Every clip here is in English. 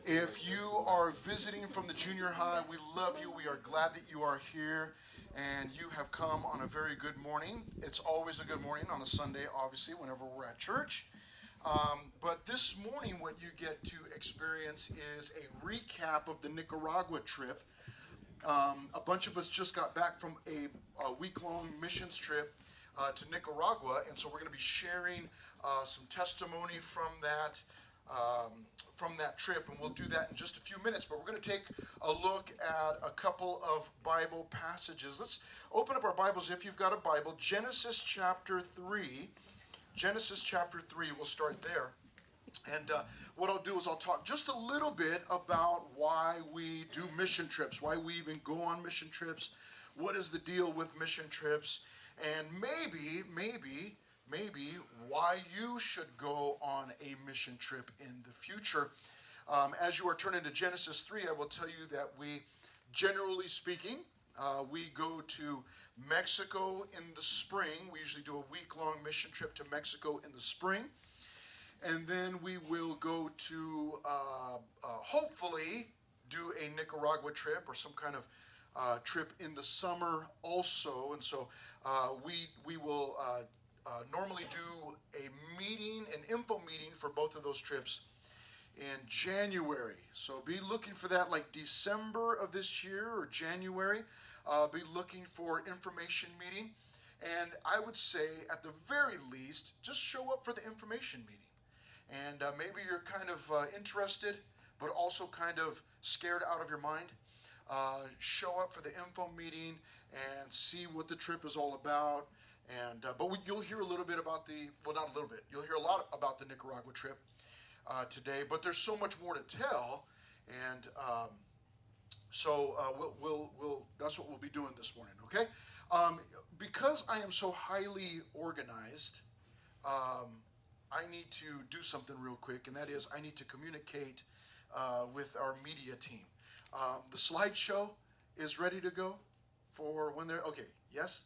If you are visiting from the junior high, we love you. We are glad that you are here and you have come on a very good morning. It's always a good morning on a Sunday, obviously, whenever we're at church. But this morning, what you get to experience is a recap of the Nicaragua trip. A bunch of us just got back from a week-long missions trip to Nicaragua, and so we're going to be sharing some testimony from that trip, and we'll do that in just a few minutes. But we're going to take a look at a couple of Bible passages. Let's open up our Bibles if you've got a Bible. Genesis chapter 3. Genesis chapter 3, we'll start there. And what I'll do is I'll talk just a little bit about why we do mission trips, why we even go on mission trips, what is the deal with mission trips, and maybe why you should go on a mission trip in the future. As you are turning to Genesis 3, I will tell you that we, generally speaking, we go to Mexico in the spring. We usually do a week-long mission trip to Mexico in the spring. And then we will go to, hopefully, do a Nicaragua trip or some kind of trip in the summer also. And so we will normally do a meeting, an info meeting for both of those trips in January. So be looking for that like December of this year or January. Be looking for information meeting. And I would say at the very least, just show up for the information meeting. And maybe you're kind of interested, but also kind of scared out of your mind. Show up for the info meeting and see what the trip is all about. And you'll hear a little bit about not a little bit. You'll hear a lot about the Nicaragua trip today. But there's so much more to tell, and we'll that's what we'll be doing this morning. Okay, because I am so highly organized. I need to do something real quick, and that is I need to communicate with our media team. The slideshow is ready to go for when they're, okay, yes?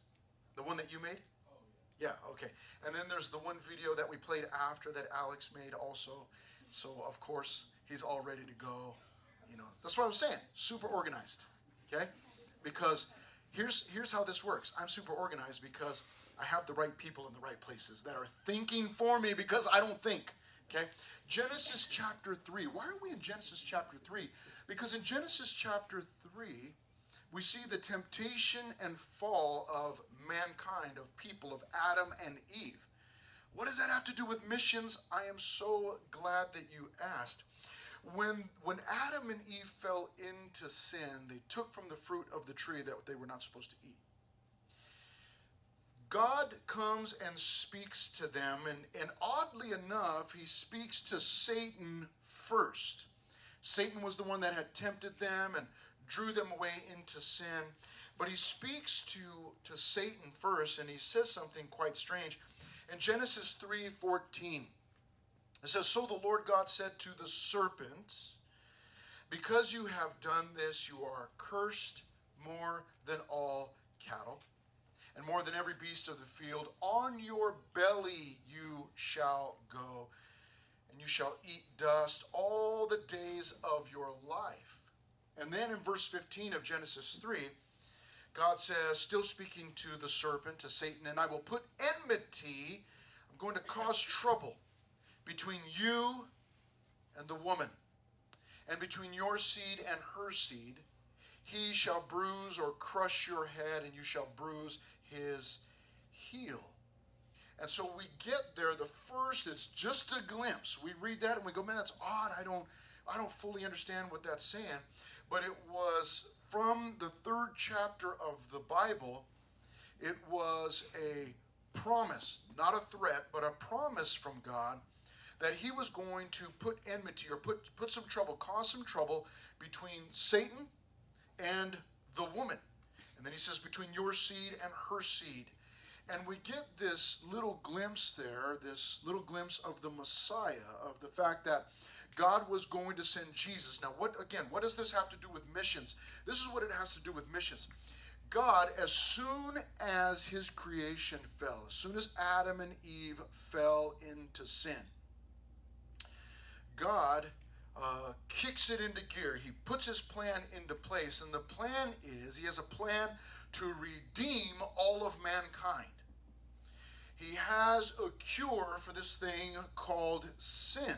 The one that you made? Oh, yeah. Yeah, okay. And then there's the one video that we played after that Alex made also. So, of course, he's all ready to go. You know, that's what I'm saying, super organized, okay? Because here's how this works. I'm super organized because I have the right people in the right places that are thinking for me because I don't think, okay? Genesis chapter 3. Why are we in Genesis chapter 3? Because in Genesis chapter 3, we see the temptation and fall of mankind, of people, of Adam and Eve. What does that have to do with missions? I am so glad that you asked. When Adam and Eve fell into sin, they took from the fruit of the tree that they were not supposed to eat. God comes and speaks to them, and oddly enough, he speaks to Satan first. Satan was the one that had tempted them and drew them away into sin. But he speaks to Satan first, and he says something quite strange. In Genesis 3:14, it says, "So the Lord God said to the serpent, because you have done this, you are cursed more than all cattle, and more than every beast of the field. On your belly you shall go, and you shall eat dust all the days of your life." And then in verse 15 of Genesis 3, God says, still speaking to the serpent, to Satan, "And I will put enmity," I'm going to cause trouble, "between you and the woman, and between your seed and her seed. He shall bruise or crush your head, and you shall bruise his heel." And so we get there, the first is just a glimpse. We read that and we go, man, that's odd. I don't fully understand what that's saying. But it was from the 3rd chapter of the Bible. It was a promise, not a threat, but a promise from God that he was going to put enmity or put some trouble, cause some trouble between Satan and the woman. And then he says, between your seed and her seed. And we get this little glimpse there, this little glimpse of the Messiah, of the fact that God was going to send Jesus. Now, what does this have to do with missions? This is what it has to do with missions. God, as soon as his creation fell, as soon as Adam and Eve fell into sin, God kicks it into gear. He puts his plan into place. And the plan is, he has a plan to redeem all of mankind. He has a cure for this thing called sin.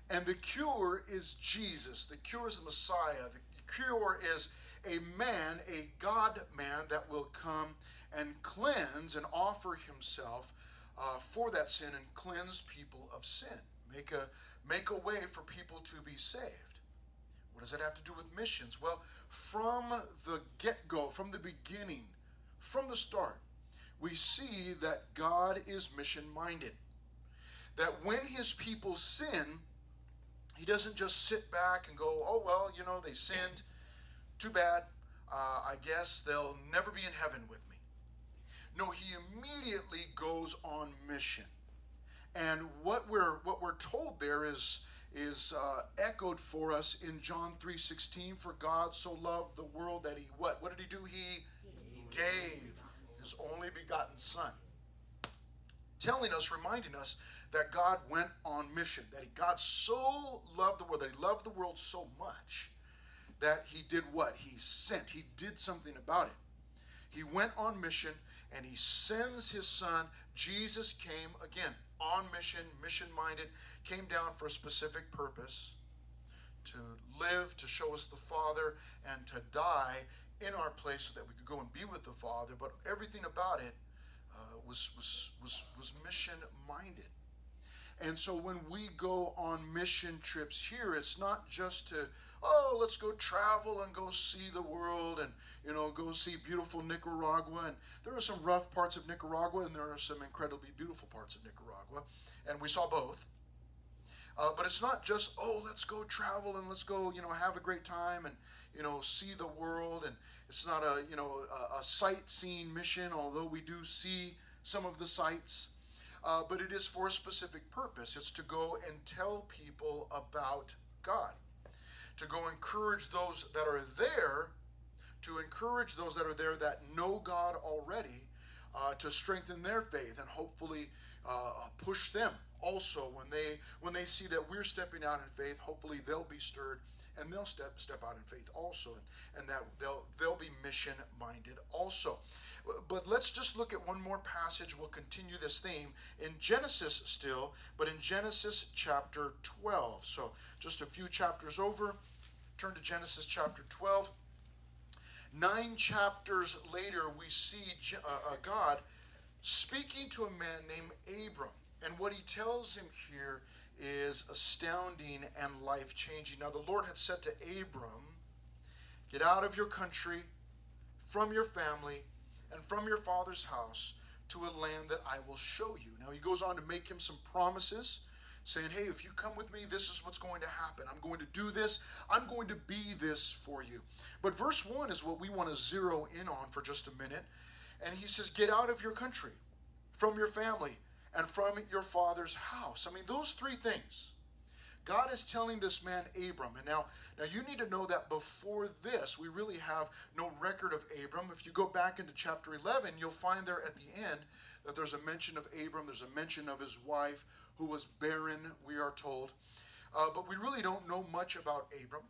And the cure is Jesus. The cure is the Messiah. The cure is a man, a God-man that will come and cleanse and offer himself for that sin and cleanse people of sin. Make a way for people to be saved. What does that have to do with missions? Well, from the get-go, from the beginning, from the start, we see that God is mission-minded. That when his people sin, he doesn't just sit back and go, oh, well, they sinned. Too bad. I guess they'll never be in heaven with me. No, he immediately goes on mission. And what we're told there is echoed for us in John 3:16. For God so loved the world that he what? What did he do? He gave his only begotten Son. Telling us, reminding us that God went on mission. That God so loved the world, that he loved the world so much that he did what? He sent. He did something about it. He went on mission and he sends his Son. Jesus came, again, on mission, mission-minded, came down for a specific purpose, to live, to show us the Father, and to die in our place so that we could go and be with the Father. But everything about it was mission-minded. And so when we go on mission trips here, it's not just to, let's go travel and go see the world and, go see beautiful Nicaragua. And there are some rough parts of Nicaragua and there are some incredibly beautiful parts of Nicaragua. And we saw both. But it's not just, let's go travel and let's go, have a great time and, see the world. And it's not a sightseeing mission, although we do see some of the sights. But it is for a specific purpose. It's to go and tell people about God. To go encourage those that are there, that know God already, to strengthen their faith and hopefully push them also when they see that we're stepping out in faith. Hopefully they'll be stirred and they'll step out in faith also, and that they'll be mission minded also. But let's just look at one more passage. We'll continue this theme in Genesis still, but in Genesis chapter 12. So just a few chapters over. Turn to Genesis chapter 12. 9 chapters later, we see God speaking to a man named Abram. And what he tells him here is astounding and life-changing. Now, the Lord had said to Abram, get out of your country, from your family, and from your father's house to a land that I will show you. Now, he goes on to make him some promises, saying, hey, if you come with me, this is what's going to happen. I'm going to do this. I'm going to be this for you. But verse 1 is what we want to zero in on for just a minute. And he says, get out of your country, from your family, and from your father's house. I mean, those three things. God is telling this man, Abram. And now you need to know that before this, we really have no record of Abram. If you go back into chapter 11, you'll find there at the end that there's a mention of Abram. There's a mention of his wife, who was barren, we are told. But we really don't know much about Abram.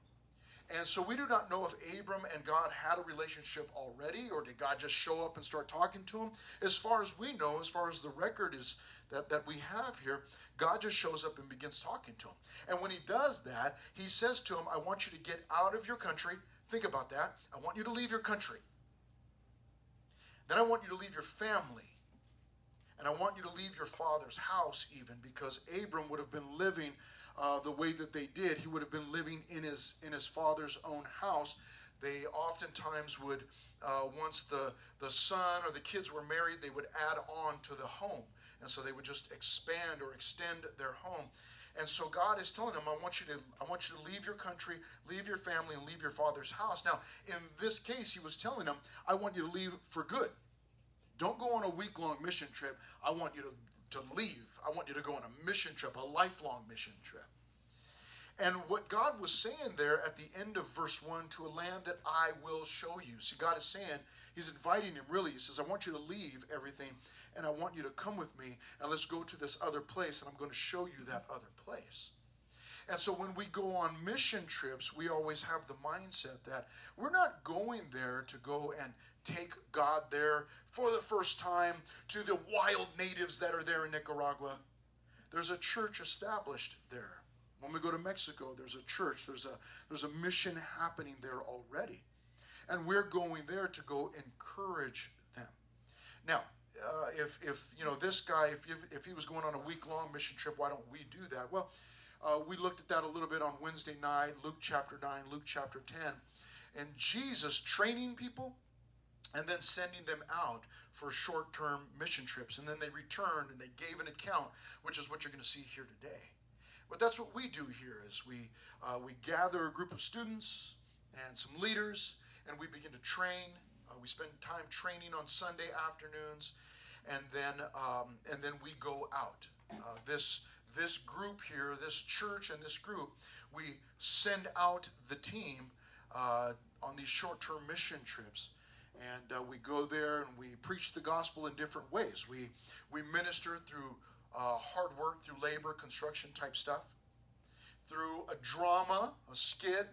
And so we do not know if Abram and God had a relationship already, or did God just show up and start talking to him. As far as we know, as far as the record is that we have here, God just shows up and begins talking to him. And when he does that, he says to him, I want you to get out of your country. Think about that. I want you to leave your country. Then I want you to leave your family. And I want you to leave your father's house even, because Abram would have been living the way that they did. He would have been living in his father's own house. They oftentimes would, once the son or the kids were married, they would add on to the home. And so they would just expand or extend their home. And so God is telling them, I want you to leave your country, leave your family, and leave your father's house. Now, in this case, he was telling them, I want you to leave for good. Don't go on a week-long mission trip. I want you to leave. I want you to go on a mission trip, a lifelong mission trip. And what God was saying there at the end of verse 1, to a land that I will show you. See, God is saying, he's inviting him really. He says, I want you to leave everything, and I want you to come with me, and let's go to this other place, and I'm going to show you that other place. And so when we go on mission trips, we always have the mindset that we're not going there to go and take God there for the first time to the wild natives that are there in Nicaragua. There's a church established there. When we go to Mexico, there's a church, there's a mission happening there already. And we're going there to go encourage them. Now, if you know this guy, if he was going on a week-long mission trip, why don't we do that? Well, we looked at that a little bit on Wednesday night, Luke chapter 9, Luke chapter 10, and Jesus training people and then sending them out for short-term mission trips. And then they returned and they gave an account, which is what you're going to see here today. But that's what we do here is we gather a group of students and some leaders, and we begin to train. We spend time training on Sunday afternoons, and then we go out. This group here, this church and this group, we send out the team on these short-term mission trips. And we go there and we preach the gospel in different ways. We minister through hard work, through labor, construction type stuff, through a drama, a skit,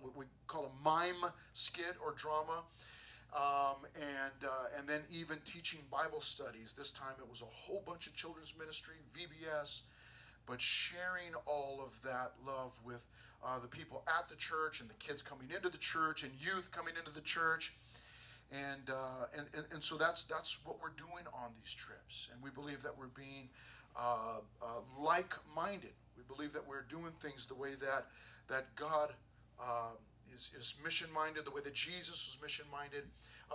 what we call a mime skit or drama, and then even teaching Bible studies. This time it was a whole bunch of children's ministry, VBS, but sharing all of that love with the people at the church and the kids coming into the church and youth coming into the church. And so that's what we're doing on these trips, and we believe that we're being like-minded. We believe that we're doing things the way that God is mission-minded, the way that Jesus was mission-minded,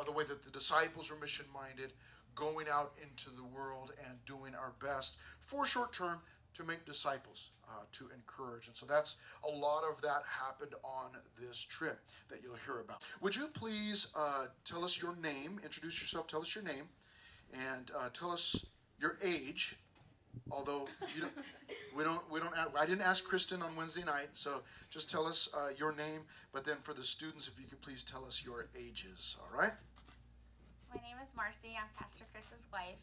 the way that the disciples were mission-minded, going out into the world and doing our best for short-term to make disciples, to encourage. And so that's a lot of that happened on this trip that you'll hear about. Would you please tell us your name, introduce yourself, tell us your name, and tell us your age. Although I didn't ask Kristen on Wednesday night, so just tell us your name. But then for the students, if you could please tell us your ages. All right. My name is Marcy. I'm Pastor Chris's wife,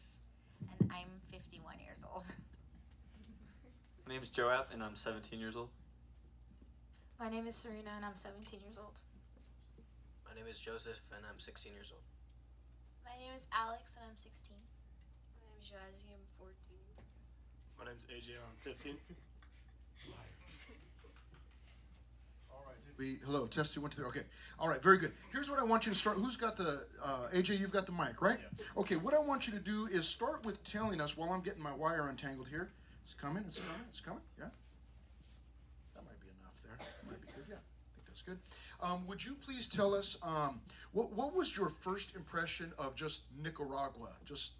and I'm 51 years old. My name is Joab, and I'm 17 years old. My name is Serena, and I'm 17 years old. My name is Joseph, and I'm 16 years old. My name is Alex, and I'm 16. My name is Jazzy, I'm 14. My name's AJ, I'm 15. All right. Hello, testing 1, 2, 3. Okay. All right, very good. Here's what I want you to start. Who's got the, AJ, you've got the mic, right? Yeah. Okay, what I want you to do is start with telling us, while I'm getting my wire untangled here. It's coming, it's coming, it's coming, yeah. That might be enough there. That might be good, yeah. I think that's good. Would you please tell us, what was your first impression of just Nicaragua, just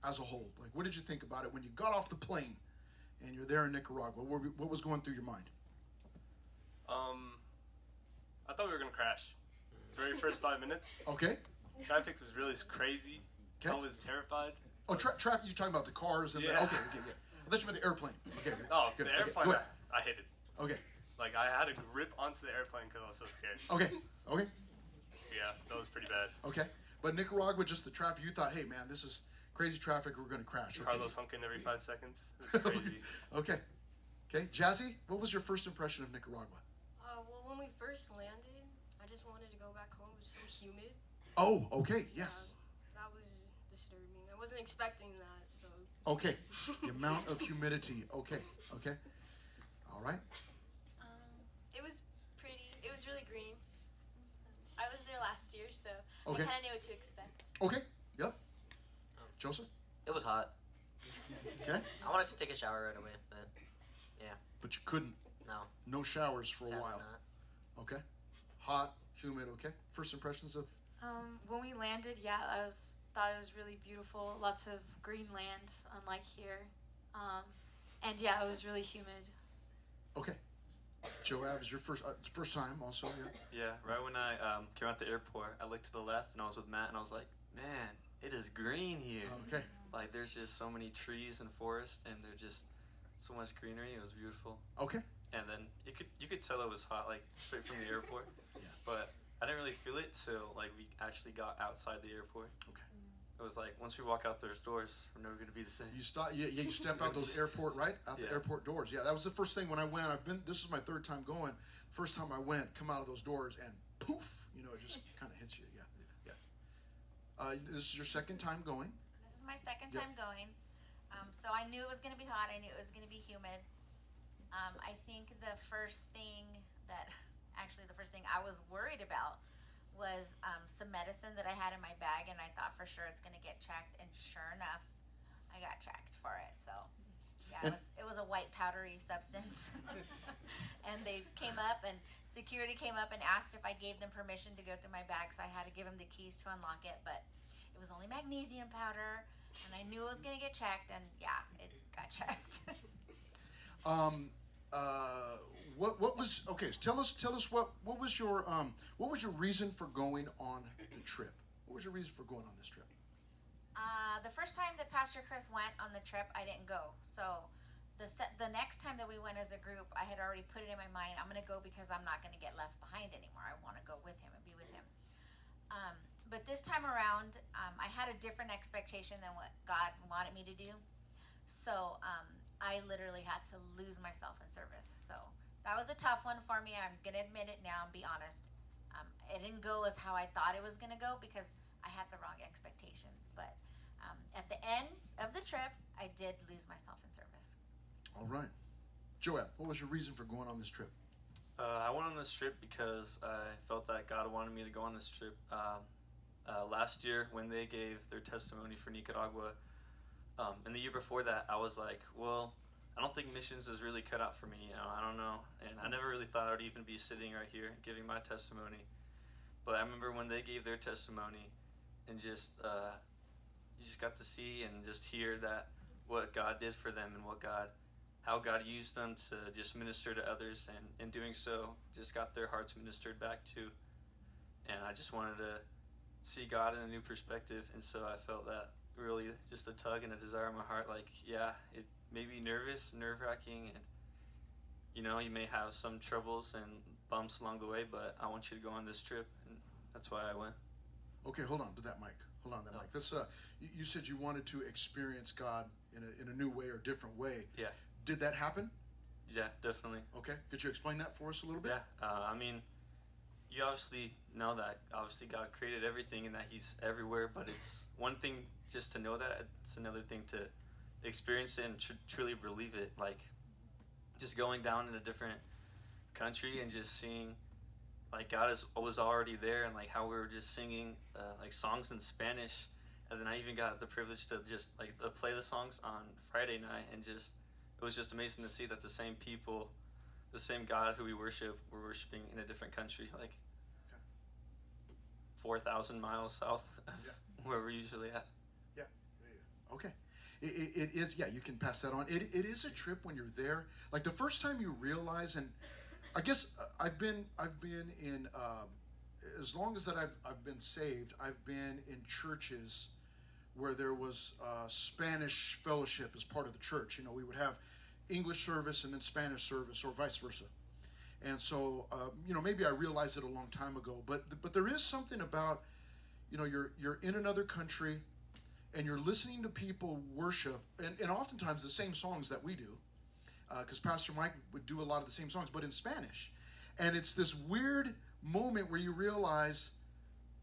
as a whole? Like, what did you think about it when you got off the plane and you're there in Nicaragua? What was going through your mind? I thought we were gonna crash. Very first 5 minutes. Okay. Traffic was really crazy. Okay. I was terrified. Oh, traffic, you're talking about the cars and Yeah. the, okay, yeah. I thought you meant the airplane. Okay. Oh, good. the Okay, airplane, go ahead. I hated. Okay. Like, I had to grip onto the airplane because I was so scared. Okay. Okay. Yeah, that was pretty bad. Okay. But Nicaragua, just the traffic, you thought, hey, man, this is crazy traffic. We're going to crash. Okay. Carlos honking every 5 seconds. It was crazy. Okay. Okay. Jazzy, what was your first impression of Nicaragua? Well, when we first landed, I just wanted to go back home. It was so humid. Oh, okay. Yes. That was disturbing. I wasn't expecting that, so. Okay. The amount of humidity. Okay. Okay. All right. It was pretty. It was really green. I was there last year, so Okay. I kind of knew what to expect. Okay. Yep. Joseph? It was hot. Okay. I wanted to take a shower right away, but yeah, But you couldn't. no. No showers for a Sadly while. not. Okay. Hot, humid. Okay. First impressions of. When we landed, thought it was really beautiful. Lots of green land, unlike here. And yeah, it was really humid. Okay. Joab, is your first time also? Yeah. Yeah, right when I came out the airport, I looked to the left, and I was with Matt, and I was like, man, it is green here. Okay. Like, there's just so many trees and forests, and there's just so much greenery. It was beautiful. Okay. And then you could tell it was hot, like, straight from the airport. Yeah. But I didn't really feel it till, like, we actually got outside the airport. Okay. It it was like once we walk out those doors, we're never gonna be the same. You stop. Yeah, you step out those airport the Yeah. airport doors. Yeah, that was the first thing when I went. This is my third time going. First time I went, come out of those doors and poof, it just kind of hits you. Yeah, yeah. This is your second time going. This is my second Yep. time going. So I knew it was going to be hot. I knew it was going to be humid. I think the first thing I was worried about was some medicine that I had in my bag, and I thought for sure it's going to get checked. And sure enough, I got checked for it. So yeah, it was a white powdery substance. And they came up, and security came up and asked if I gave them permission to go through my bag. So I had to give them the keys to unlock it, but it was only magnesium powder, and I knew it was going to get checked, and yeah, it got checked. What was okay? So tell us what was your reason for going on the trip? What was your reason for going on this trip? The first time that Pastor Chris went on the trip, I didn't go. So the next time that we went as a group, I had already put it in my mind, I'm going to go because I'm not going to get left behind anymore. I want to go with him and be with him. But this time around, I had a different expectation than what God wanted me to do. So I literally had to lose myself in service. So that was a tough one for me. I'm going to admit it now and be honest. It didn't go as how I thought it was going to go because I had the wrong expectations. But at the end of the trip, I did lose myself in service. All right, Joab, what was your reason for going on this trip? I went on this trip because I felt that God wanted me to go on this trip. Last year, when they gave their testimony for Nicaragua, and the year before that, I was like, well, I don't think missions is really cut out for me. I don't know. And I never really thought I would even be sitting right here giving my testimony. But I remember when they gave their testimony, and just you just got to see and just hear that what God did for them and how God used them to just minister to others, and in doing so, just got their hearts ministered back to. And I just wanted to see God in a new perspective, and so I felt that really just a tug and a desire in my heart, like, yeah, it may be nerve-wracking, and you may have some troubles and bumps along the way, but I want you to go on this trip, and that's why I went. Okay, hold on to that mic. Hold on to that mic. This you said you wanted to experience God in a new way or different way. Yeah. Did that happen? Yeah, definitely. Okay. Could you explain that for us a little bit? Yeah. I mean, you obviously know that obviously God created everything and that He's everywhere, but it's one thing just to know that, it's another thing to experience it and truly believe it. Like, just going down in a different country and just seeing, like, God was already there, and like how we were just singing like songs in Spanish, and then I even got the privilege to just like to play the songs on Friday night, and just it was just amazing to see that the same people, the same God who we worship, we're worshiping in a different country, like 4,000 miles south of where we're usually at. Yeah. Okay. It is, yeah, you can pass that on. It is a trip when you're there. Like the first time you realize, and I guess I've been in, as long as that I've been saved, I've been in churches where there was Spanish fellowship as part of the church. We would have English service and then Spanish service, or vice versa. And so, maybe I realized it a long time ago, but there is something about, you're in another country, and you're listening to people worship, and oftentimes the same songs that we do, because Pastor Mike would do a lot of the same songs, but in Spanish. And it's this weird moment where you realize,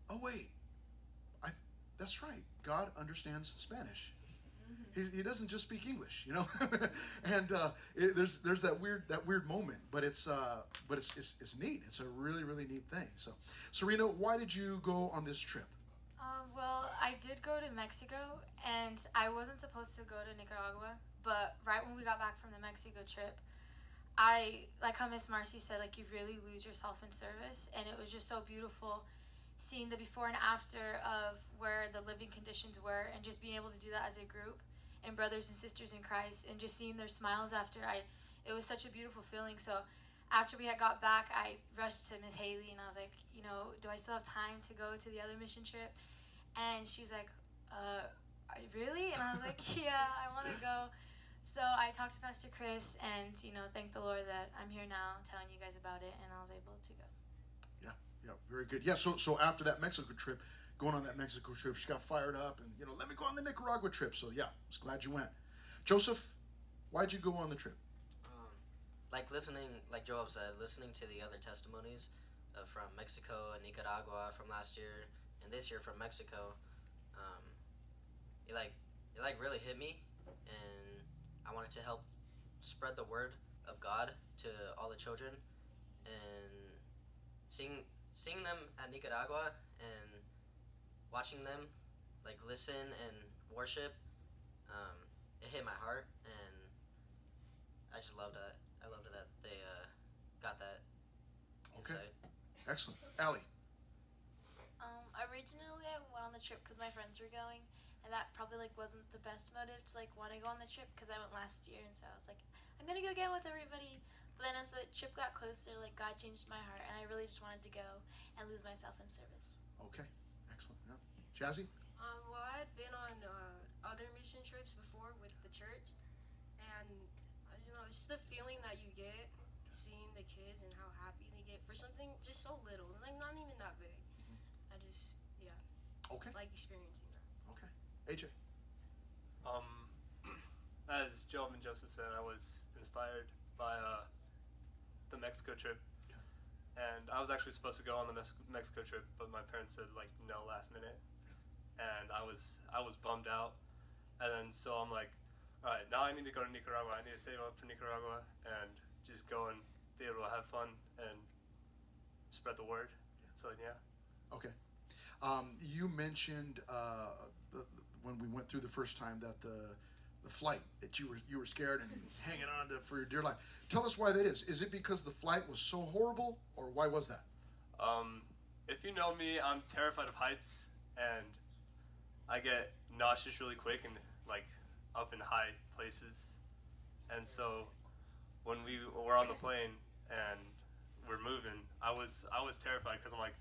oh wait, that's right, God understands Spanish. He doesn't just speak English, and there's that weird moment, but it's neat. It's a really, really neat thing. So, Serena, why did you go on this trip? Well, I did go to Mexico, and I wasn't supposed to go to Nicaragua, but right when we got back from the Mexico trip, like how Miss Marcy said, like, you really lose yourself in service, and it was just so beautiful seeing the before and after of where the living conditions were, and just being able to do that as a group and brothers and sisters in Christ, and just seeing their smiles after. It was such a beautiful feeling. So after we had got back, I rushed to Miss Haley, and I was like, do I still have time to go to the other mission trip? And she's like, really? And I was like, yeah, I want to go. So I talked to Pastor Chris, and thank the Lord that I'm here now telling you guys about it, and I was able to go. Yeah, very good. Yeah, so after that Mexico trip, going on that Mexico trip. She got fired up and, let me go on the Nicaragua trip. So, yeah, I was glad you went. Joseph, why'd you go on the trip? Like listening, like Joab said, listening to the other testimonies from Mexico and Nicaragua from last year and this year from Mexico, it really hit me, and I wanted to help spread the word of God to all the children, and seeing them at Nicaragua and watching them like listen and worship, it hit my heart, and I just loved it. I loved it that they got that insight. Excellent. Allie. Originally I went on the trip because my friends were going, and that probably wasn't the best motive to want to go on the trip because I went last year, and so I was like, I'm gonna go again with everybody. But then as the trip got closer, God changed my heart, and I really just wanted to go and lose myself in service. Okay. Excellent. Yeah. Jazzy. Well, I had been on other mission trips before with the church, and it's just the feeling that you get seeing the kids and how happy they get for something just so little, not even that big. I just, Okay. like experiencing that. Okay. AJ. As Job and Joseph said, I was inspired by the Mexico trip, and I was actually supposed to go on the Mexico trip, but my parents said no last minute, and I was bummed out, and then so I'm like, all right, now I need to go to Nicaragua. I need to save up for Nicaragua and just go and be able to have fun and spread the word. So yeah. Okay. You mentioned when we went through the first time that the flight that you were scared and hanging on to for your dear life. Tell us why that is. Is it because the flight was so horrible, or why was that? If you know me, I'm terrified of heights, and I get nauseous really quick and up in high places. And so when we were on the plane and we're moving, I was terrified because I'm like,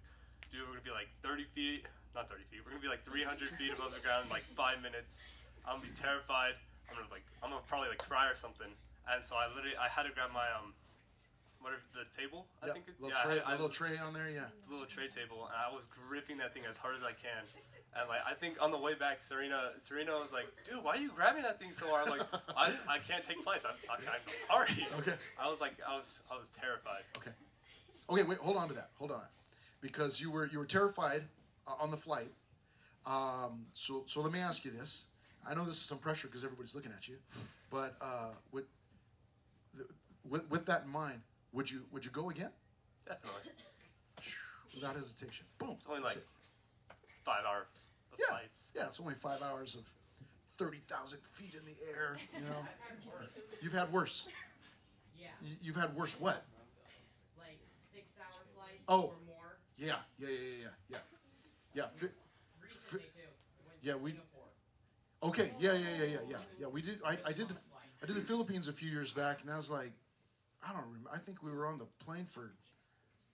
dude, we're gonna be 30 feet, not 30 feet, we're gonna be 300 feet above the ground in 5 minutes. I'm gonna be terrified. I'm gonna probably cry or something. And so I had to grab my the table, I think it's a little tray on there, yeah. The little tray table, and I was gripping that thing as hard as I can. And I think on the way back, Serena was like, dude, why are you grabbing that thing so hard? I'm like, I can't take flights. I'm sorry. Okay. I was terrified. Okay. Okay, wait, hold on to that. Because you were terrified on the flight. So let me ask you this. I know this is some pressure because everybody's looking at you, but with that in mind, would you go again? Definitely. Without hesitation. Boom. It's only 5 hours of flights. Yeah, it's only 5 hours of 30,000 feet in the air. You've had worse. Yeah. You've had worse what? 6-hour flights Oh. or more. Yeah. Recently too. Yeah, we. Okay. Yeah. We did. I did the Philippines a few years back, and I was like, I don't remember. I think we were on the plane for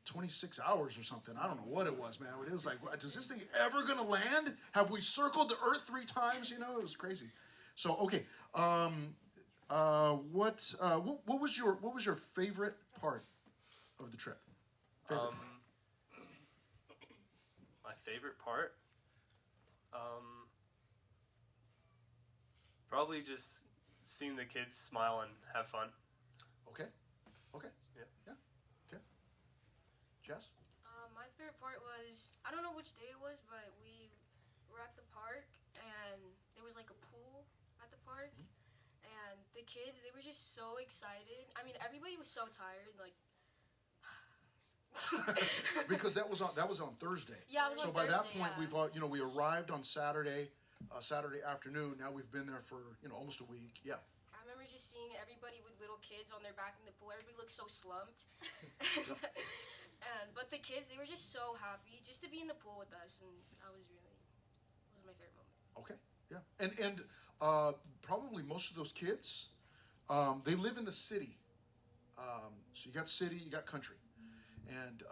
26 hours or something. I don't know what it was, man. It was like, is this thing ever gonna land? Have we circled the Earth 3 times? It was crazy. So okay. What was your favorite part of the trip? My favorite part, probably just seeing the kids smile and have fun. Okay. Yeah. Okay. Jess? My favorite part was, I don't know which day it was, but we were at the park, and there was a pool at the park, and the kids, they were just so excited. I mean, everybody was so tired, Because that was on Thursday. Yeah, it was so on by that Thursday, point, yeah. we arrived on Saturday afternoon. Now we've been there for almost a week. Yeah. I remember just seeing everybody with little kids on their back in the pool. Everybody looked so slumped. But the kids, they were just so happy just to be in the pool with us, and it was my favorite moment. Okay. Yeah. And probably most of those kids, they live in the city. So you got city, you got country, and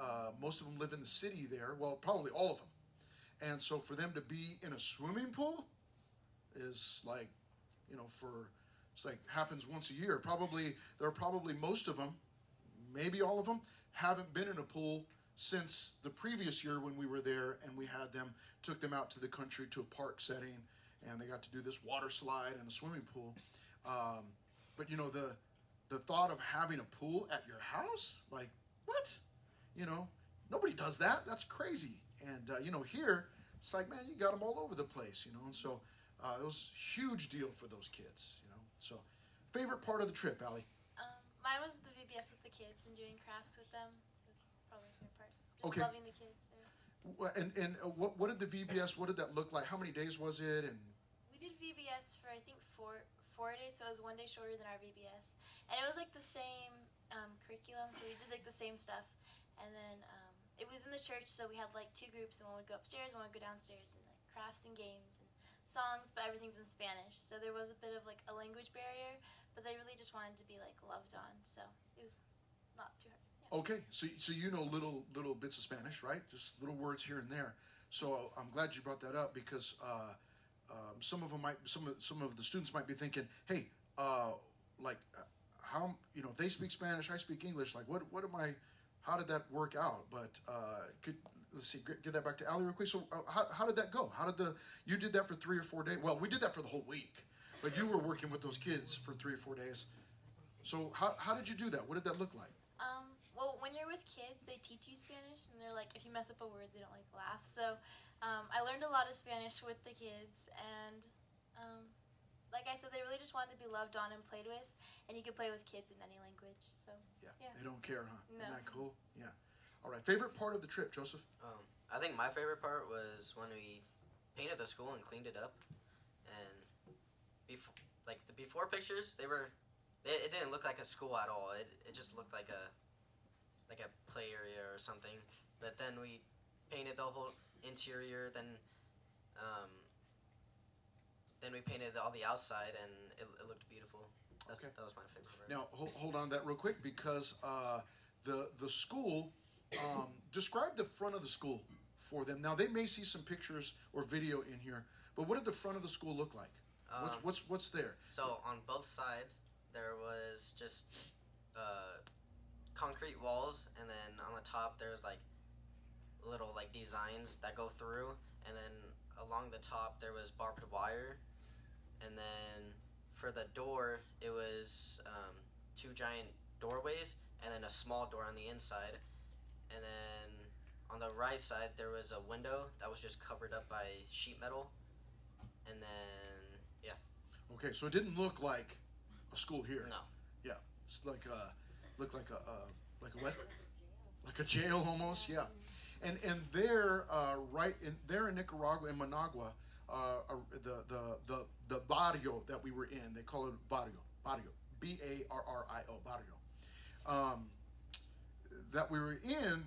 most of them live in the city there. Well, probably all of them. And so for them to be in a swimming pool is happens once a year. Probably most of them, maybe all of them, haven't been in a pool since the previous year when we were there and we had them, took them out to the country to a park setting, and they got to do this water slide and a swimming pool. But you know, the thought of having a pool at your house, like, what? You know, nobody does that. That's crazy. And you know, here it's like, man, you got them all over the place, you know. And so it was a huge deal for those kids, you know. So, favorite part of the trip, Allie? Mine was the VBS with the kids and doing crafts with them. That's probably my favorite part. Just Okay. loving the kids there. And what did the VBS? What did that look like? How many days was it? And We did VBS for I think four days, so it was 1 day shorter than our VBS, and it was like the same curriculum. So we did like the same stuff, and then it was in the church, so we had like 2 groups, and one would go upstairs, one would go downstairs, and like crafts and games and songs, but everything's in Spanish, so there was a bit of like a language barrier, but they really just wanted to be like loved on, so it was not too hard. Yeah. okay, so you know little bits of Spanish, right? Just little words here and there. So I'm glad you brought that up because some of them might some of the students might be thinking, hey, like how, you know, if they speak Spanish, I speak English. Like what am I? How did that work out? But let's see, get that back to Allie real quick. So how did that go? How did you did that for 3 or 4 days? Well, we did that for the whole week, but you were working with those kids for 3 or 4 days. So how did you do that? What did that look like? Well, when you're with kids, they teach you Spanish, and they're like, if you mess up a word, they don't like laugh. So I learned a lot of Spanish with the kids, and like I said, they really just wanted to be loved on and played with, and you could play with kids in any language. So Yeah. Yeah. They don't care, huh? No. Isn't that cool? Yeah. All right. Favorite part of the trip, Joseph? I think my favorite part was when we painted the school and cleaned it up, and the before pictures, it didn't look like a school at all. It just looked like a play area or something. But then we painted the whole interior. Then we painted all the outside, and it looked beautiful. Okay. That was my favorite part. Now, hold on that real quick because the school, describe the front of the school for them. Now, they may see some pictures or video in here, but what did the front of the school look like? What's there? So on both sides, there was just concrete walls, and then on the top there's like little like designs that go through, and then along the top there was barbed wire, and then for the door it was 2 giant doorways and then a small door on the inside, and then on the right side there was a window that was just covered up by sheet metal, and then yeah. Okay, so it didn't look like a school here. No. Yeah, it's like looked like what? Like a jail almost. Yeah, and there there in Nicaragua, in Managua, the barrio that we were in, they call it barrio, barrio, barrio. That we were in,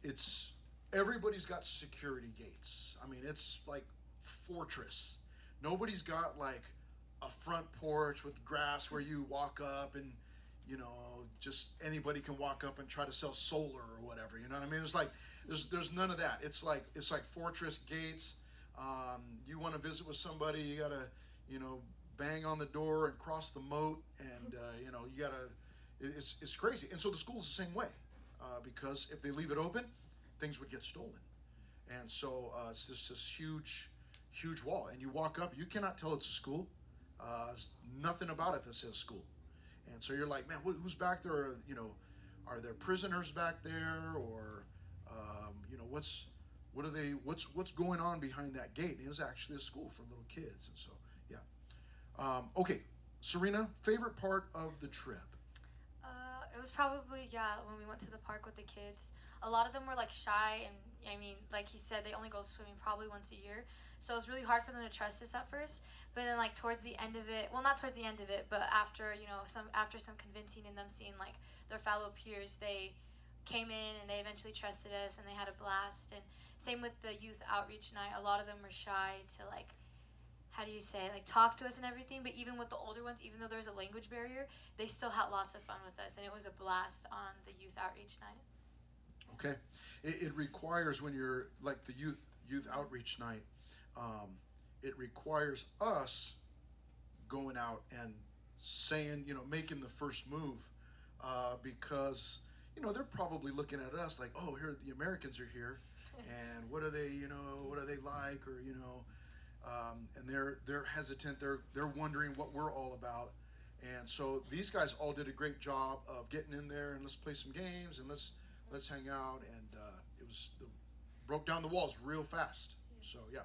it's everybody's got security gates. I mean, it's like fortress. Nobody's got like a front porch with grass where you walk up and, you know, just anybody can walk up and try to sell solar or whatever. You know what I mean? It's like there's none of that. It's like fortress gates. You want to visit with somebody, you gotta, you know, bang on the door and cross the moat, and you know, you gotta. It's crazy. And so the school's the same way, because if they leave it open, things would get stolen. And so it's just this huge wall, and you walk up, you cannot tell it's a school. There's nothing about it that says school. And so you're like, man, who's back there? You know, are there prisoners back there, or you know, what's going on behind that gate? And it was actually a school for little kids. And so yeah. Okay, Serena, favorite part of the trip? It was probably, when we went to the park with the kids. A lot of them were like shy, and I mean, like he said, they only go swimming probably once a year. So it was really hard for them to trust us at first. But then like towards the end of it, well, not towards the end of it, but after, you know, after some convincing and them seeing like their fellow peers, they came in and they eventually trusted us, and they had a blast. And same with the youth outreach night. A lot of them were shy to like, how do you say, like talk to us and everything. But even with the older ones, even though there was a language barrier, they still had lots of fun with us, and it was a blast on the youth outreach night. Okay, it requires, when you're like the youth outreach night, it requires us going out and saying, you know, making the first move, because they're probably looking at us like, oh, here the Americans are here, and what are they, what are they like, or and they're hesitant. They're wondering what we're all about, and so these guys all did a great job of getting in there and let's play some games and let's hang out, and broke down the walls real fast. So yeah.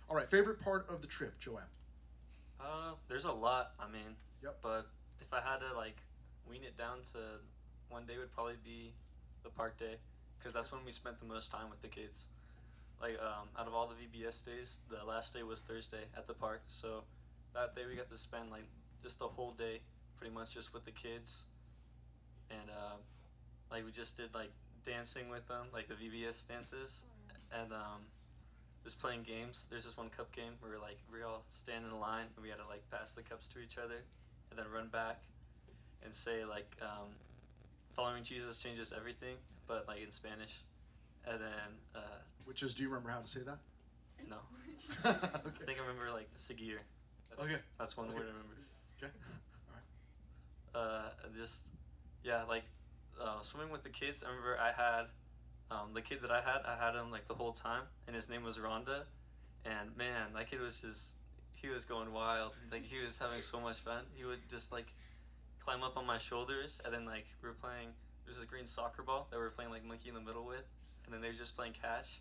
All right, favorite part of the trip, Joanne? There's a lot. I mean, Yep. but if I had to like wean it down to one day, would probably be the park day, because that's when we spent the most time with the kids. Like out of all the VBS days, the last day was Thursday at the park. So that day we got to spend like just the whole day, pretty much just with the kids, and like we just did like dancing with them, like the VBS dances, and just playing games. There's this one cup game where we all stand in a line and we had to like pass the cups to each other, and then run back and say like following Jesus changes everything, but like in Spanish, and then Which is, do you remember how to say that? no, Okay. I think I remember like seguir. Okay. That's one Okay. word I remember. Okay. All right. And just yeah, like swimming with the kids. I remember I had the kid that I had him like the whole time, and his name was Rhonda, and man, that kid was he was going wild. Like he was having so much fun. He would just like climb up on my shoulders, and then like we were playing. There's a green soccer ball that we were playing like monkey in the middle with, and then they were just playing catch,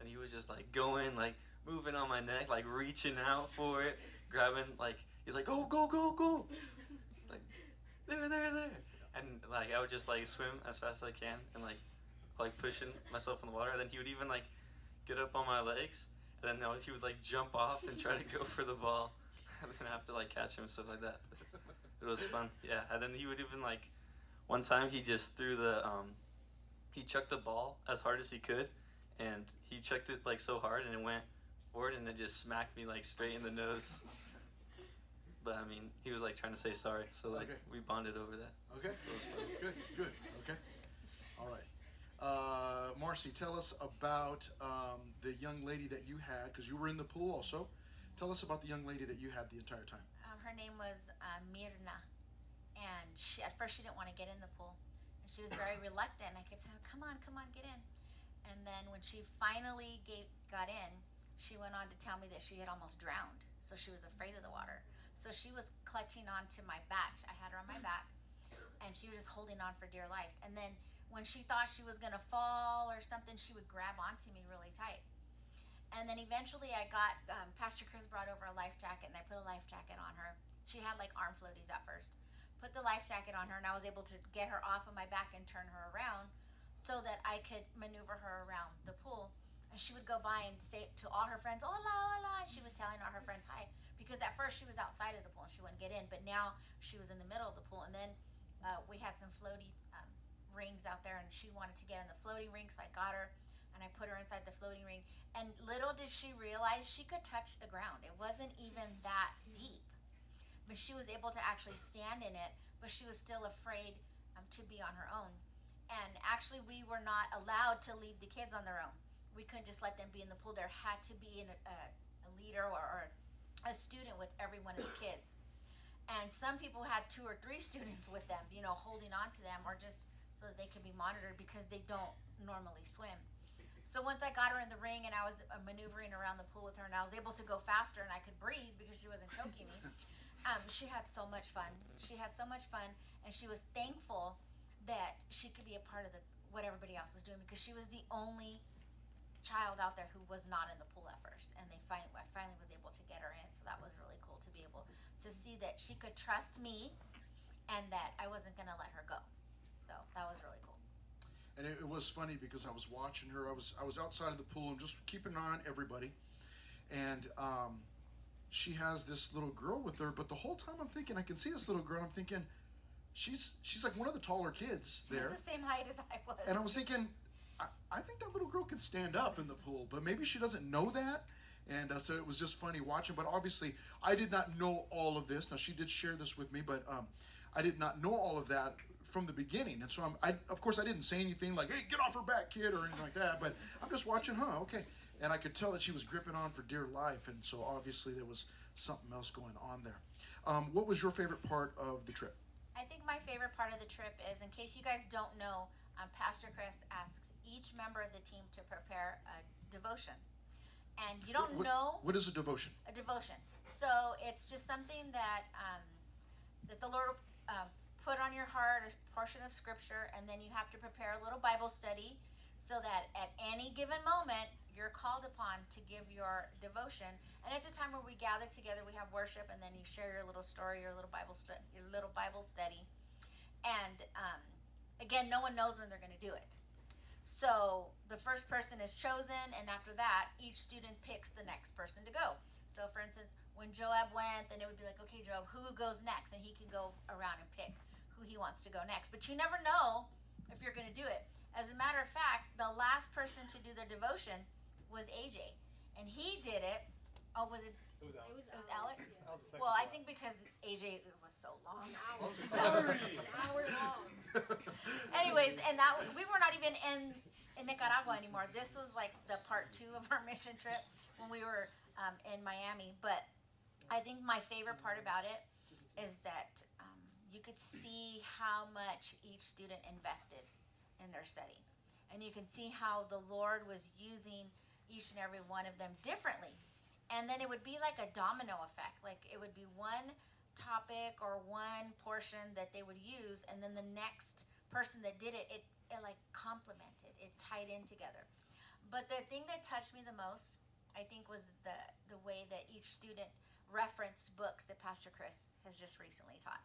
and he was just like going like moving on my neck, like reaching out for it, grabbing like he's like go go go go, like there, and like I would just like swim as fast as I can and like pushing myself in the water. And then he would even like get up on my legs, and then he would like jump off and try to go for the ball, and then I have to like catch him and stuff like that. It was fun, yeah. And then he would even like one time he just threw he chucked the ball as hard as he could, and he chucked it like so hard and it went forward and it just smacked me like straight in the nose. But I mean, he was like trying to say sorry, so like Okay. we bonded over that. Okay. So it was fun. Good. Okay. All right. Marcy, tell us about the young lady that you had, because you were in the pool also. Tell us about the young lady that you had the entire time. Her name was Mirna, and at first she didn't want to get in the pool, and she was very reluctant. I kept saying, come on, get in. And then when she finally got in, she went on to tell me that she had almost drowned, so she was afraid of the water. So she was clutching onto my back. I had her on my back, and she was just holding on for dear life. And then when she thought she was gonna fall or something, she would grab onto me really tight. And then eventually I got, Pastor Chris brought over a life jacket, and I put a life jacket on her. She had like arm floaties at first. Put the life jacket on her, and I was able to get her off of my back and turn her around so that I could maneuver her around the pool. And she would go by and say to all her friends, hola, hola. And she was telling all her friends hi. Because at first she was outside of the pool and she wouldn't get in, but now she was in the middle of the pool. And then we had some floaty rings out there, and she wanted to get in the floating ring, so I got her and I put her inside the floating ring. And little did she realize she could touch the ground. It wasn't even that deep, but she was able to actually stand in it, but she was still afraid to be on her own. And actually we were not allowed to leave the kids on their own. We couldn't just let them be in the pool. There had to be a leader or a student with every one of the kids. And some people had 2 or 3 students with them, holding on to them, or just so that they could be monitored, because they don't normally swim. So once I got her in the ring and I was maneuvering around the pool with her, and I was able to go faster and I could breathe because she wasn't choking me, she had so much fun. And she was thankful that she could be a part of what everybody else was doing, because she was the only child out there who was not in the pool at first, and I finally was able to get her in. So that was really cool to be able to see that she could trust me and that I wasn't going to let her go. So that was really cool. And it was funny because I was watching her. I was outside of the pool and just keeping an eye on everybody. And she has this little girl with her, but the whole time I'm thinking, I can see this little girl, and I'm thinking, she's like one of the taller kids there. She was the same height as I was. And I was thinking, I think that little girl can stand up in the pool, but maybe she doesn't know that. And so it was just funny watching. But obviously, I did not know all of this. Now, she did share this with me, but I did not know all of that from the beginning. And so of course, I didn't say anything like, hey, get off her back, kid, or anything like that. But I'm just watching, okay. And I could tell that she was gripping on for dear life. And so obviously, there was something else going on there. What was your favorite part of the trip? I think my favorite part of the trip is, in case you guys don't know, Pastor Chris asks each member of the team to prepare a devotion. And you don't know What is a devotion? a devotion. So it's just something that that the Lord will put on your heart, a portion of scripture, and then you have to prepare a little Bible study so that at any given moment you're called upon to give your devotion. And it's a time where we gather together, we have worship, and then you share your little story, your little Bible study. And again, no one knows when they're going to do it. So the first person is chosen, and after that, each student picks the next person to go. So for instance, when Joab went, then it would be like, okay, Joab, who goes next? And he can go around and pick who he wants to go next. But you never know if you're going to do it. As a matter of fact, the last person to do their devotion was AJ. And he did it. Oh, was it? It was Alex. It was Alex? That was the second Well, I one. think because AJ was so long. An hour long. Anyways, and that we were not even in Nicaragua anymore. This was like the part 2 of our mission trip when we were in Miami. But I think my favorite part about it is that you could see how much each student invested in their study. And you can see how the Lord was using each and every one of them differently. And then it would be like a domino effect. Like it would be one topic or one portion that they would use, and then the next person that did it, it like complemented, it tied in together. But the thing that touched me the most, I think, was the way that each student referenced books that Pastor Chris has just recently taught.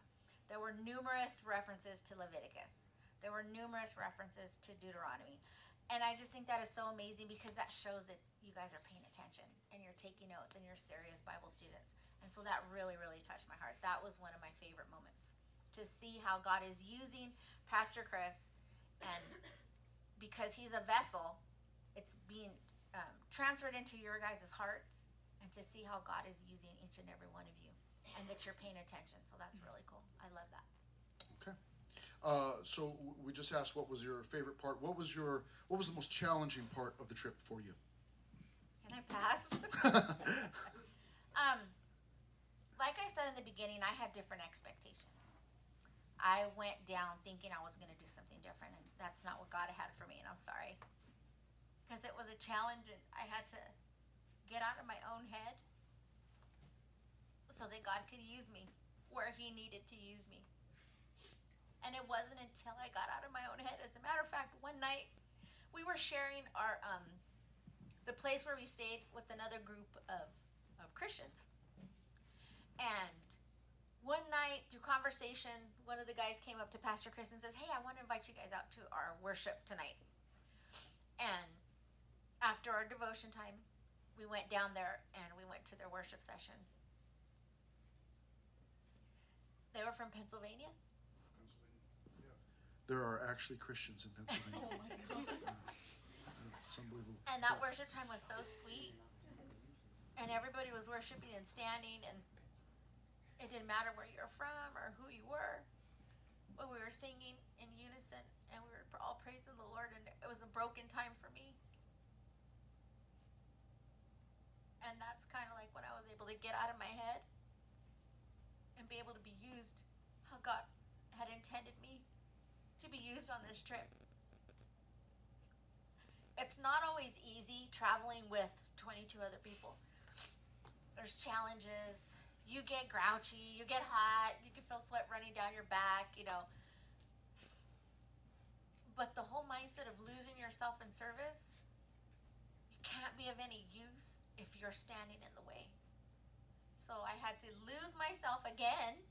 There were numerous references to Leviticus. There were numerous references to Deuteronomy. And I just think that is so amazing because that shows that you guys are paying attention and you're taking notes and you're serious Bible students. And so that really, really touched my heart. That was one of my favorite moments, to see how God is using Pastor Chris, and because he's a vessel, it's being transferred into your guys' hearts, and to see how God is using each and every one of you and that you're paying attention. So that's really cool. I love that. Okay. So we just asked what was your favorite part. What was the most challenging part of the trip for you? Can I pass? Like I said in the beginning, I had different expectations. I went down thinking I was going to do something different, and that's not what God had for me, and I'm sorry. Because it was a challenge, and I had to get out of my own head so that God could use me where he needed to use me. And it wasn't until I got out of my own head. As a matter of fact, one night we were sharing our the place where we stayed with another group of Christians. And one night through conversation, one of the guys came up to Pastor Chris and says, "Hey, I want to invite you guys out to our worship tonight." And after our devotion time, we went down there and we went to their worship session. They were from Pennsylvania. There are actually Christians in Pennsylvania. Oh my God. It's unbelievable. And that worship time was so sweet. And everybody was worshiping and standing, and it didn't matter where you're from or who you were. But we were singing in unison, and we were all praising the Lord, and it was a broken time for me. And that's kind of like when I was able to get out of my head and be able to be used how God had intended me to be used on this trip. It's not always easy traveling with 22 other people. There's challenges. You get grouchy, you get hot, you can feel sweat running down your back, you know. But the whole mindset of losing yourself in service, you can't be of any use if you're standing in the way. So I had to lose myself again,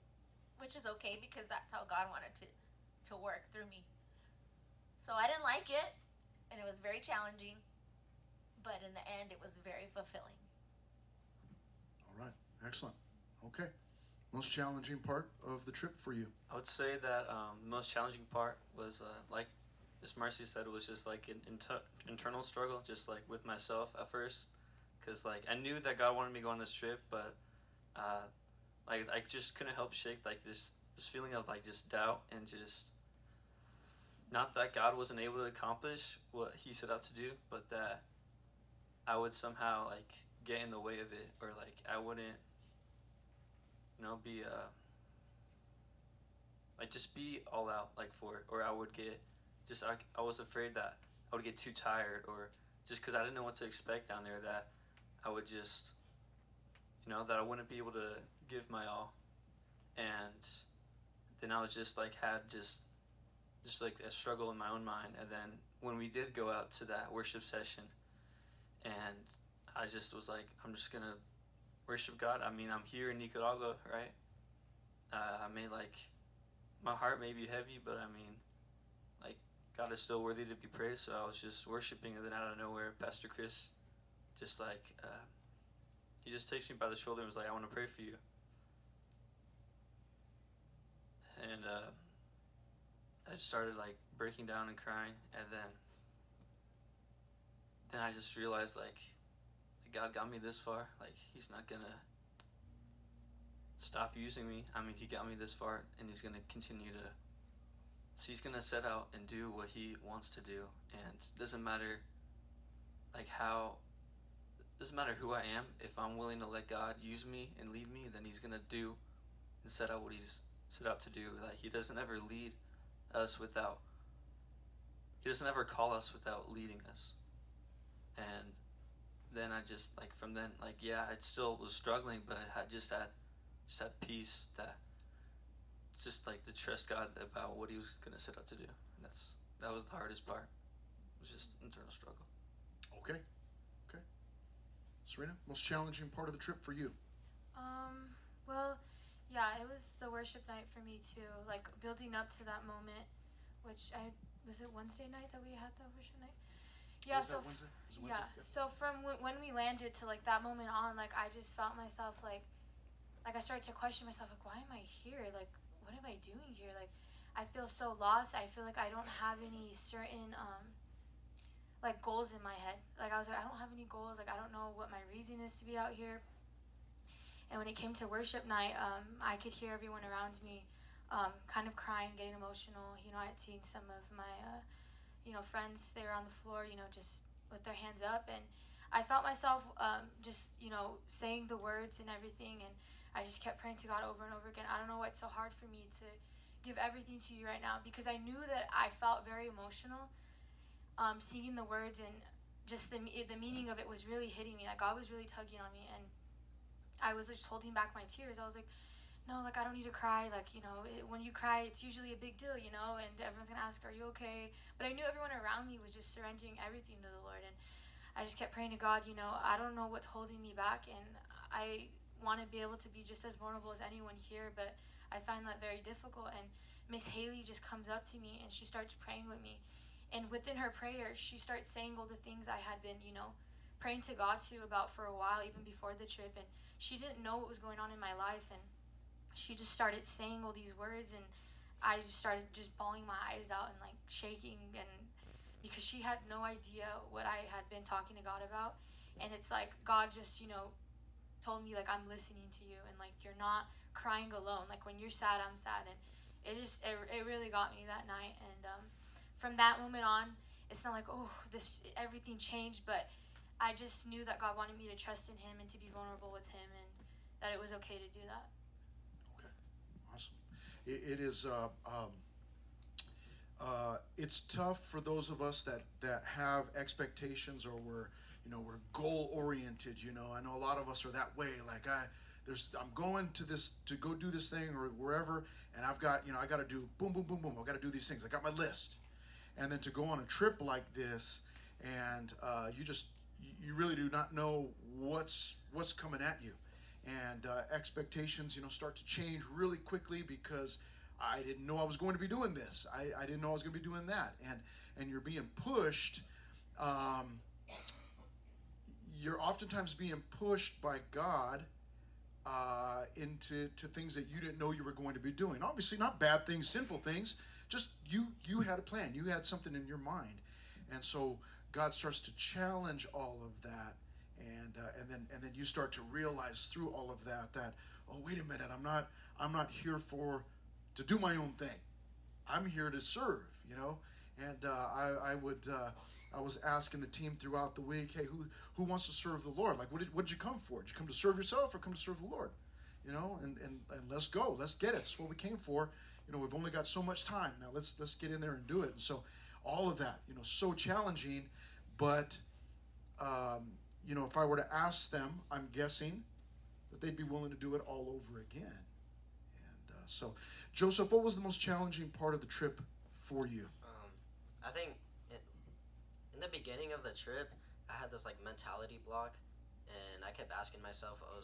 which is okay because that's how God wanted to work through me. So I didn't like it, and it was very challenging, but in the end, it was very fulfilling. All right. Excellent. Okay. Most challenging part of the trip for you? I would say that the most challenging part was, like Miss Marcy said, it was just like an internal struggle, just like with myself at first. Because like I knew that God wanted me to go on this trip, but like I just couldn't help shake like this feeling of like just doubt, and just not that God wasn't able to accomplish what he set out to do, but that I would somehow like get in the way of it, or like I wouldn't, be like just be all out like for it, or I would get just I was afraid that I would get too tired, or just because I didn't know what to expect down there, that I would just, that I wouldn't be able to give my all. And then I was just like, had just like a struggle in my own mind. And then when we did go out to that worship session, and I just was like, I'm just gonna worship God. I mean, I'm here in Nicaragua, right? I may my heart may be heavy, but I mean, like, God is still worthy to be praised. So I was just worshiping, and then out of nowhere, Pastor Chris just he just takes me by the shoulder and was like, I want to pray for you. And I just started breaking down and crying, and then I just realized God got me this far. He's not gonna stop using me. I mean, he got me this far, and he's gonna continue to. So he's gonna set out and do what he wants to do, and it doesn't matter doesn't matter who I am. If I'm willing to let God use me and lead me, then he's gonna do and set out what he's set out to do. He doesn't ever lead us without. He doesn't ever call us without leading us. And then I just from then I still was struggling, but I had peace, that just to trust God about what he was gonna set out to do. And that was the hardest part. It was just internal struggle. Okay. Serena, most challenging part of the trip for you? Well, yeah, it was the worship night for me too. Building up to that moment, which was it Wednesday night that we had the worship night? Yeah. Was that Wednesday? Was it Wednesday? Yeah. So from when we landed to that moment on, I just felt myself I started to question myself, why am I here? What am I doing here? I feel so lost. I feel I don't have any certain goals in my head. I was I don't have any goals. I don't know what my reason is to be out here. And when it came to worship night, I could hear everyone around me kind of crying, getting emotional. I had seen some of my friends, they were on the floor, just with their hands up, and I felt myself just saying the words and everything, and I just kept praying to God over and over again. I don't know why it's so hard for me to give everything to you right now, because I knew that I felt very emotional singing the words, and just the meaning of it was really hitting me. God was really tugging on me, and I was just holding back my tears. I was no, I don't need to cry. When you cry, it's usually a big deal, and everyone's gonna ask, are you okay? But I knew everyone around me was just surrendering everything to the Lord, and I just kept praying to God, I don't know what's holding me back, and I want to be able to be just as vulnerable as anyone here, but I find that very difficult. And Miss Haley just comes up to me, and she starts praying with me, and within her prayer, she starts saying all the things I had been, praying to God about for a while, even before the trip, and she didn't know what was going on in my life, and she just started saying all these words, and I just started just bawling my eyes out and shaking, and because she had no idea what I had been talking to God about. And it's God just told me I'm listening to you, and you're not crying alone. When you're sad, I'm sad. And it really got me that night. And from that moment on, it's not everything changed, but I just knew that God wanted me to trust in him and to be vulnerable with him, and that it was okay to do that. Okay, awesome. It is. It's tough for those of us that have expectations, or we're goal oriented. I know a lot of us are that way. I'm going to go do this thing or wherever, and I've got I got to do boom, boom, boom, boom. I've got to do these things. I got my list, and then to go on a trip like this, and you really do not know what's coming at you, and expectations start to change really quickly, because I didn't know I was going to be doing this. I didn't know I was going to be doing that, and you're being pushed. You're oftentimes being pushed by God into things that you didn't know you were going to be doing. Obviously, not bad things, sinful things. Just you had a plan. You had something in your mind, and so God starts to challenge all of that, and then you start to realize through all of that oh, wait a minute, I'm not here to do my own thing. I'm here to serve, And I was asking the team throughout the week, hey, who wants to serve the Lord? What did you come for? Did you come to serve yourself or come to serve the Lord? And let's go, let's get it. That's what we came for. We've only got so much time now. Let's get in there and do it. And so all of that, so challenging. But if I were to ask them, I'm guessing that they'd be willing to do it all over again. And so, Joseph, what was the most challenging part of the trip for you? I think in the beginning of the trip, I had this like mentality block, and I kept asking myself, it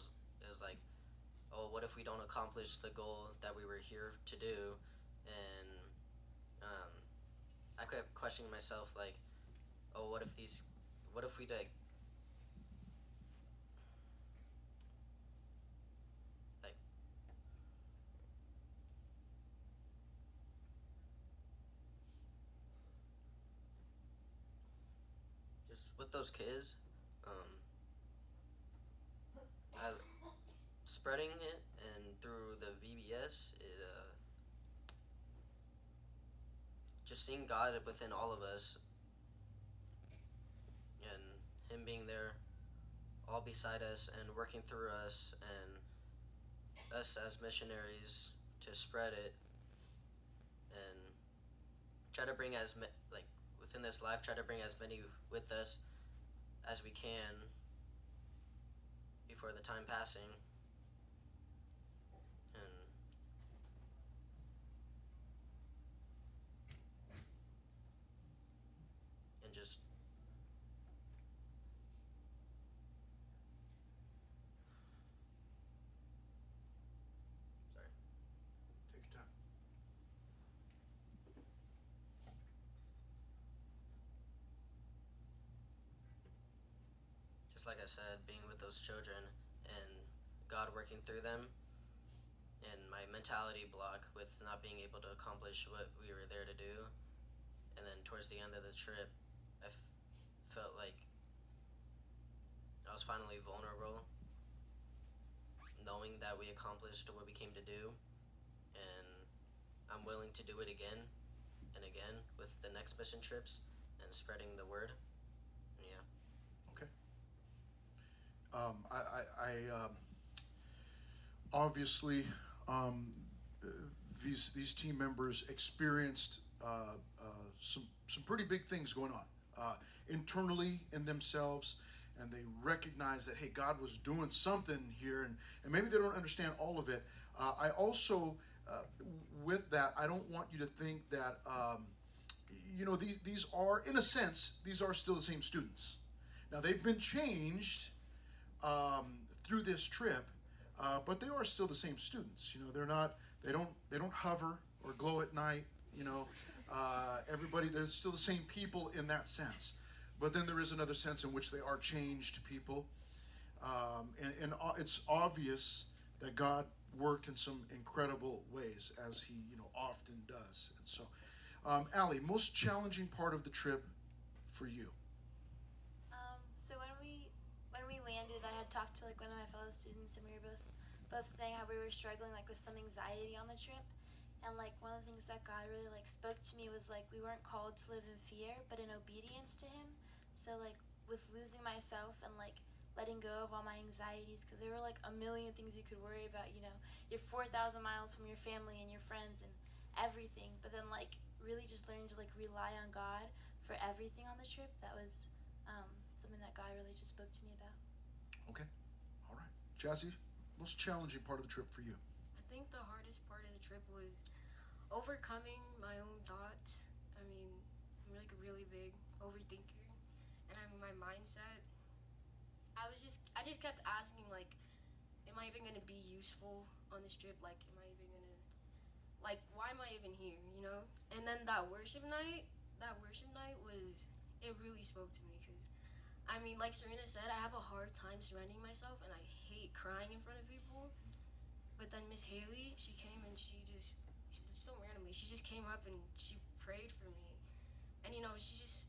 was like, oh, what if we don't accomplish the goal that we were here to do? And I kept questioning myself, like, oh, what if we like just with those kids, I spreading it and through the VBS, just seeing God within all of us and Him being there all beside us and working through us and us as missionaries to spread it and try to bring like within this life, try to bring as many with us as we can before the time passing, and just sorry. Take your time. Just like I said, being with those children and God working through them, and my mentality block with not being able to accomplish what we were there to do. And then towards the end of the trip, I felt like I was finally vulnerable, knowing that we accomplished what we came to do, and I'm willing to do it again and again with the next mission trips and spreading the word. Yeah. Okay. Obviously, these team members experienced some pretty big things going on internally in themselves, and they recognize that, hey, God was doing something here, and maybe they don't understand all of it. I also, with that, I don't want you to think that these are, in a sense, these are still the same students. Now they've been changed through this trip, but they are still the same students. They don't hover or glow at night. Everybody, they're still the same people in that sense. But then there is another sense in which they are changed people, and it's obvious that God worked in some incredible ways, as He often does. And so, Allie, most challenging part of the trip for you? So when we landed, I had talked to like one of my fellow students, and we were both saying how we were struggling like with some anxiety on the trip. And like one of the things that God really like spoke to me was like we weren't called to live in fear, but in obedience to Him. So like with losing myself and like letting go of all my anxieties, because there were like a million things you could worry about. You're 4,000 miles from your family and your friends and everything. But then like really just learning to like rely on God for everything on the trip. That was something that God really just spoke to me about. Okay, all right, Jazzy, most challenging part of the trip for you? I think the hardest part of the trip was overcoming my own thoughts. I mean, I'm like a really big overthinker, and I mean my mindset. I just kept asking like, am I even gonna be useful on this trip? Like, am I even gonna, like, why am I even here? And then that worship night was, it really spoke to me, because I mean, like Serena said, I have a hard time surrendering myself, and I hate crying in front of people. But then Miss Haley, she came and she just so randomly, she just came up and she prayed for me. And I just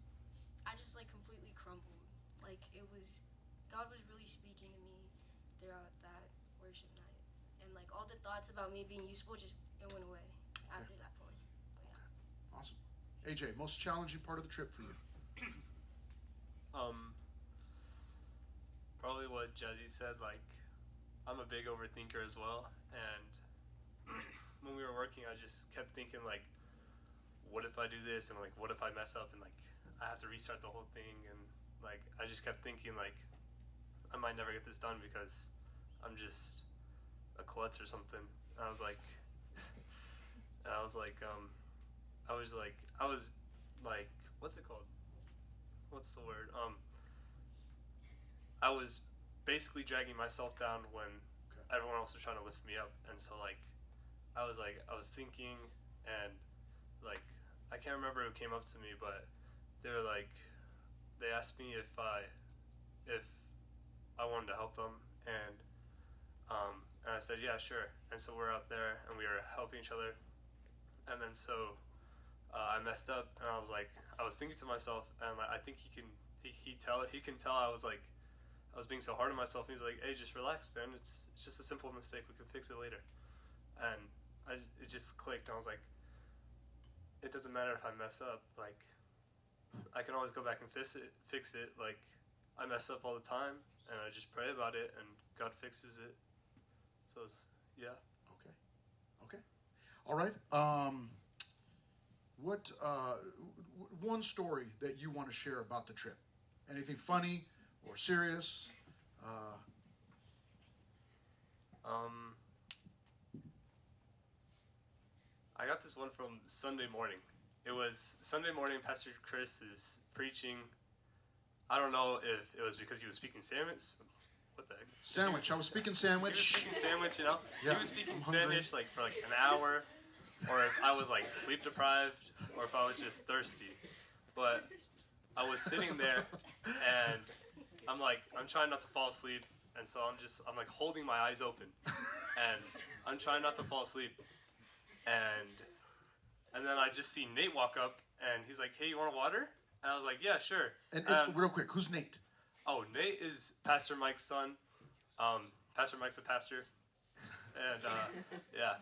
like completely crumbled. Like God was really speaking to me throughout that worship night. And like all the thoughts about me being useful, it went away after that point. But yeah. Awesome. AJ, most challenging part of the trip for you? Probably what Jazzy said. Like, I'm a big overthinker as well, and when we were working, I just kept thinking like, what if I do this, and like what if I mess up and like I have to restart the whole thing, and like I just kept thinking like I might never get this done because I'm just a klutz or something. And I was like, what's it called? What's the word? I was basically dragging myself down when everyone else was trying to lift me up, and so like I was thinking, and like I can't remember who came up to me, but they asked me if I wanted to help them, and I said yeah, sure. And so we're out there and we were helping each other, and then so I messed up, and I was thinking to myself, and like, I think he can tell I was being so hard on myself. And he's like, hey, just relax, man. It's just a simple mistake. We can fix it later. And it just clicked. I was like, it doesn't matter if I mess up. Like, I can always go back and fix it. Like, I mess up all the time, and I just pray about it, and God fixes it. So it's, yeah. Okay. All right. What one story that you want to share about the trip? Anything funny or serious? I got this one from Sunday morning. It was Sunday morning. Pastor Chris is preaching. I don't know if it was because he was speaking sandwich. What the heck? Sandwich. I was speaking He was sandwich. speaking sandwich, you know? Yeah, He was speaking I'm hungry. Spanish like for like an hour, or if I was like sleep deprived, or if I was just thirsty. But I was sitting there, and I'm trying not to fall asleep, and so I'm like holding my eyes open, and I'm trying not to fall asleep, and then I just see Nate walk up, and he's like, hey, you want water? And I was like, yeah, sure. And real quick, who's Nate? Oh, Nate is Pastor Mike's son. Pastor Mike's a pastor. And, yeah.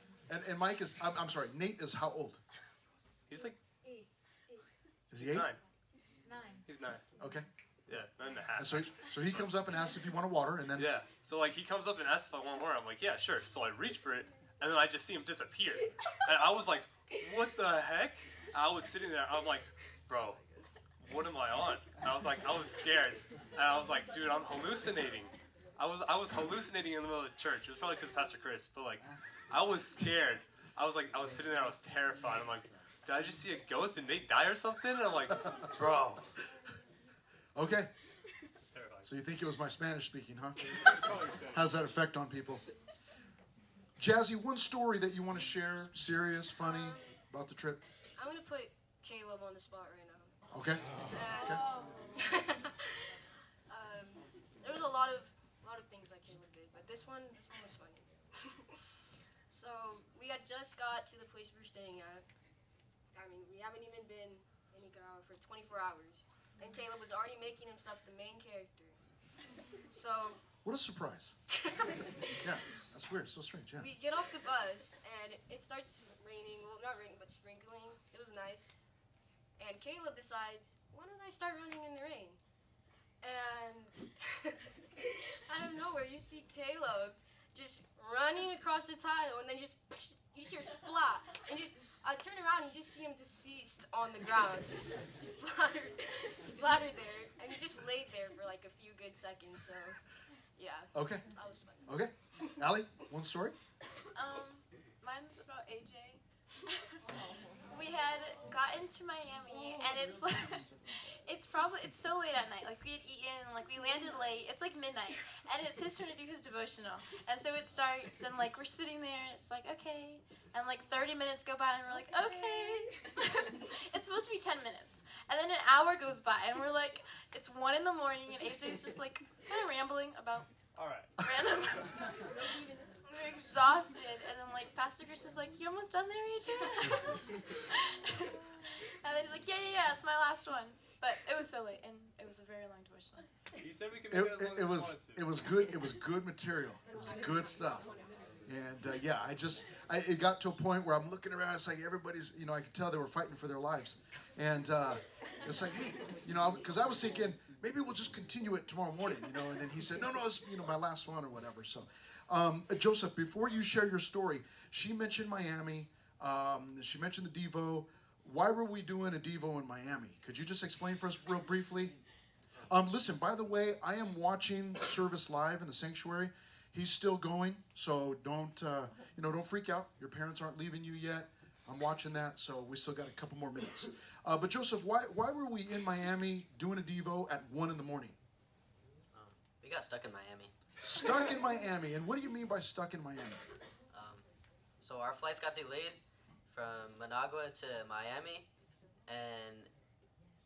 And Mike is, I'm sorry, Nate is how old? He's like, Is he 8? 9. 9. He's 9. Okay. Yeah, 9.5. And so he comes up and asks if you want a water, and then Yeah. So, like, he comes up and asks if I want water. I'm like, yeah, sure. So I reach for it, and then I just see him disappear. And I was like, what the heck? I was sitting there. I'm like, bro, what am I on? And I was scared. And I was like, dude, I'm hallucinating. I was hallucinating in the middle of the church. It was probably because Pastor Chris, but like, I was scared. I was sitting there. I was terrified. I'm like, did I just see a ghost and Nate die or something? And I'm like, bro. Okay. It's terrifying. So you think it was my Spanish speaking, huh? How's that affect on people? Jazzy, one story that you want to share, serious, funny, about the trip? I'm gonna put Caleb on the spot right now. Okay. Okay. There was a lot of things that Caleb did, but this one was funny. So we had just got to the place we were staying at. I mean, we haven't even been in Nicaragua for 24 hours, and Caleb was already making himself the main character. So What a surprise. Yeah, that's weird. So strange, yeah. we get off the bus, and it starts raining. Well, not raining, but sprinkling. It was nice. And Caleb decides, why don't I start running in the rain? And out of nowhere, you see Caleb just running across the tile, and then you see her splat. And I turn around, and you just see him deceased on the ground, just splattered there. And he just laid there for like a few good seconds, so yeah. Okay. That was funny. Okay. Allie, one story? Mine's about AJ. We had gotten to Miami, and it's so late at night. Like, we had eaten, like, we landed late. It's like midnight, and it's his turn to do his devotional. And so it starts, and like, we're sitting there, and it's like, okay. And like 30 minutes go by, and we're like, okay. It's supposed to be 10 minutes. And then an hour goes by, and we're like, it's 1 a.m, and AJ's just like kind of rambling about All right. random. We're exhausted, and then like Pastor Chris is like, "You almost done there, AJ?" And then he's like, "Yeah, it's my last one." But it was so late, and it was a very long devotional. He said we could make it as long It as was we it was good. It was good material. It was good stuff. And yeah, it got to a point where I'm looking around. It's like everybody's, I could tell they were fighting for their lives. And it's like, hey, because I was thinking maybe we'll just continue it tomorrow morning, And then he said, no, it's my last one or whatever. So, Joseph, before you share your story, she mentioned Miami. She mentioned the Devo. why were we doing a Devo in Miami? Could you just explain for us real briefly? Listen, by the way, I am watching service live in the sanctuary. He's still going, so don't freak out. Your parents aren't leaving you yet. I'm watching that, so we still got a couple more minutes. But Joseph, why were we in Miami doing a Devo at 1 in the morning? We got stuck in Miami. Stuck in Miami, and what do you mean by stuck in Miami? So our flights got delayed from Managua to Miami, and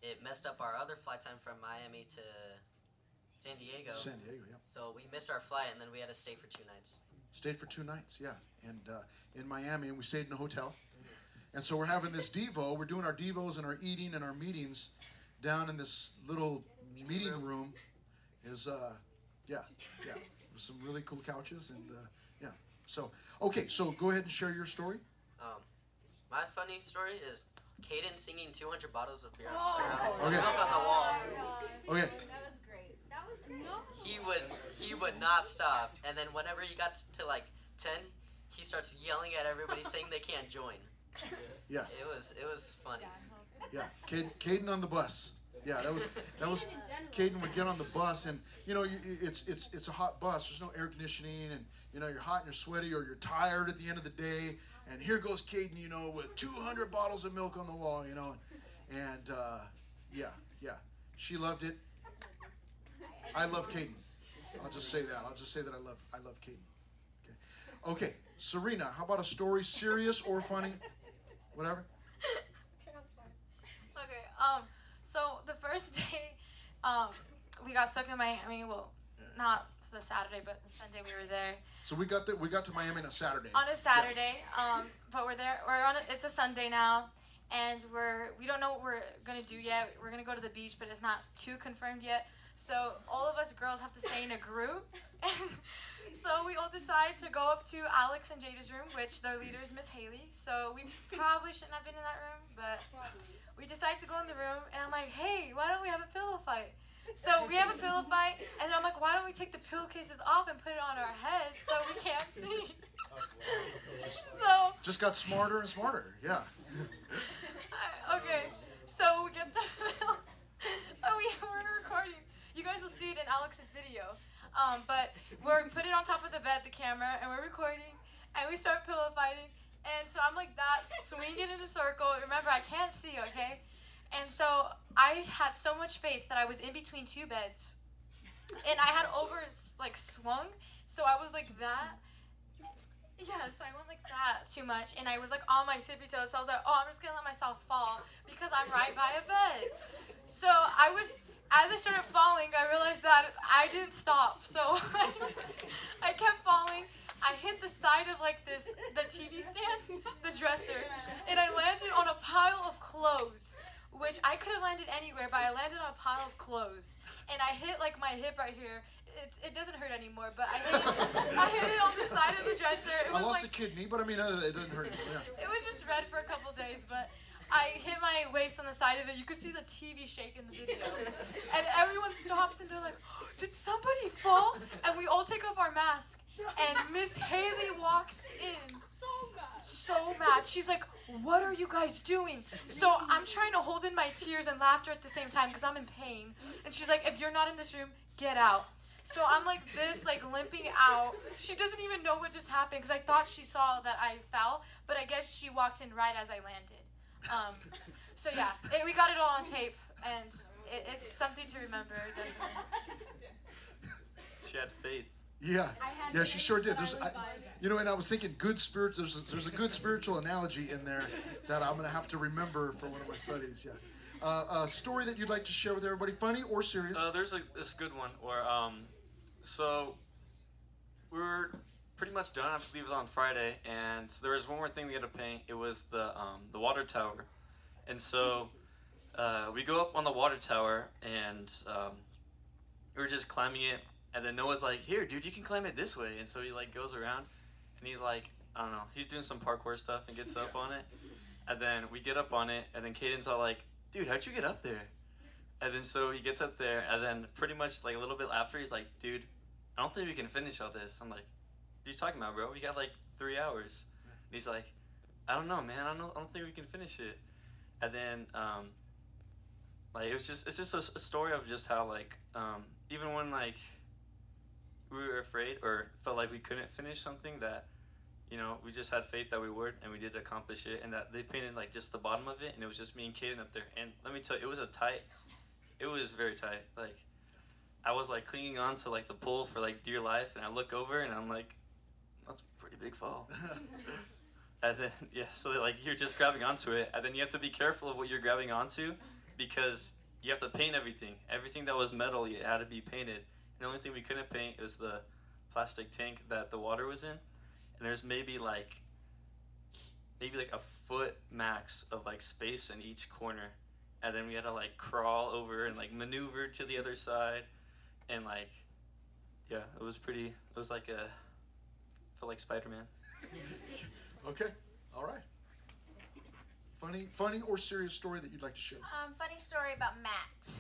it messed up our other flight time from Miami to San Diego. San Diego, yeah. So we missed our flight, and then we had to stay for 2 nights. Stayed for 2 nights, yeah. And in Miami, and we stayed in a hotel. And so we're having this Devo. We're doing our Devos and our eating and our meetings down in this little meeting room. With some really cool couches and yeah. So okay, so go ahead and share your story. My funny story is Caden singing 200 bottles of beer. Okay. Milk on the wall. Okay. That was great. That was great. He would not stop, and then whenever he got to like 10, he starts yelling at everybody saying they can't join. Yeah. It was funny. Yeah. Caden on the bus. Yeah, that was Caden would get on the bus, and it's a hot bus. There's no air conditioning, and you're hot and you're sweaty, or you're tired at the end of the day. And here goes Caden, with 200 bottles of milk on the wall, and yeah, she loved it. I love Caden. I'll just say that. I love Caden. Okay, Serena, how about a story, serious or funny, whatever? Okay, so the first day, we got stuck in Miami. Well, not the Saturday, but the Sunday we were there. So we got to Miami on a Saturday. On a Saturday, but we're there. It's a Sunday now, and we don't know what we're gonna do yet. We're gonna go to the beach, but it's not too confirmed yet. So all of us girls have to stay in a group. So we all decide to go up to Alex and Jada's room, which their leader is Miss Haley. So we probably shouldn't have been in that room, but we decide to go in the room, and I'm like, hey, why don't we have a pillow fight? So we have a pillow fight, and then I'm like, why don't we take the pillowcases off and put it on our heads so we can't see? So just got smarter and smarter. Yeah. Okay, so we get the pillow. We're recording. You guys will see it in Alex's video. But we're put it on top of the bed, the camera, and we're recording, and we start pillow fighting. And so I'm like that, swinging in a circle. Remember, I can't see, okay? And so I had so much faith that I was in between 2 beds, and I had swung, so I was like that. Yes, I went like that too much, and I was like on my tippy toes. So I was like, oh, I'm just gonna let myself fall because I'm right by a bed. So as I started falling, I realized that I didn't stop. So I kept falling. I hit the side of the TV stand, the dresser, and I landed on a pile of clothes, which I could have landed anywhere, but I landed on a pile of clothes, and I hit my hip right here. It doesn't hurt anymore, but I hit it on the side of the dresser. I lost a kidney, but I mean, it doesn't hurt anymore. Yeah. It was just red for a couple days, but I hit my waist on the side of it. You could see the TV shake in the video. And everyone stops and they're like, oh, did somebody fall? And we all take off our mask. And Miss Haley walks in. So mad. She's like, what are you guys doing? So I'm trying to hold in my tears and laughter at the same time because I'm in pain. And she's like, if you're not in this room, get out. So I'm like this, limping out. She doesn't even know what just happened because I thought she saw that I fell. But I guess she walked in right as I landed. So yeah, we got it all on tape, and it's something to remember, definitely. She had faith. Yeah, she sure did. And I was thinking good spirit. There's a good spiritual analogy in there that I'm gonna have to remember for one of my studies. Yeah, a story that you'd like to share with everybody, funny or serious? There's this good one where so we were pretty much done. I believe it was on Friday, and there was one more thing we had to paint. It was the water tower, and so we go up on the water tower, and we were just climbing it. And then Noah's like, here, dude, you can climb it this way. And so he goes around, and he's like, I don't know, he's doing some parkour stuff and gets up on it. And then we get up on it, and then Caden's all like, dude, how'd you get up there? And then so he gets up there, and then pretty much a little bit after, he's like, dude, I don't think we can finish all this. I'm like, what are you talking about, bro? We got 3 hours. And he's like, I don't know, man. I don't think we can finish it. And then like it's just a story of just how like even when like we were afraid or felt like we couldn't finish something, that we just had faith that we would, and we did accomplish it. And that they painted like just the bottom of it, and it was just me and Kaden up there. And let me tell you, it was very tight. Like I was like clinging on to like the pole for like dear life, and I look over and I'm like, that's a pretty big fall. And then so like you're just grabbing onto it, and then you have to be careful of what you're grabbing onto, because you have to paint everything. Everything that was metal, it had to be painted. And the only thing we couldn't paint was the plastic tank that the water was in. And there's maybe like a foot max of like space in each corner. And then we had to like crawl over and like maneuver to the other side. And like, yeah, it was like felt like Spider-Man. Okay, all right. Funny or serious story that you'd like to share? Funny story about Matt.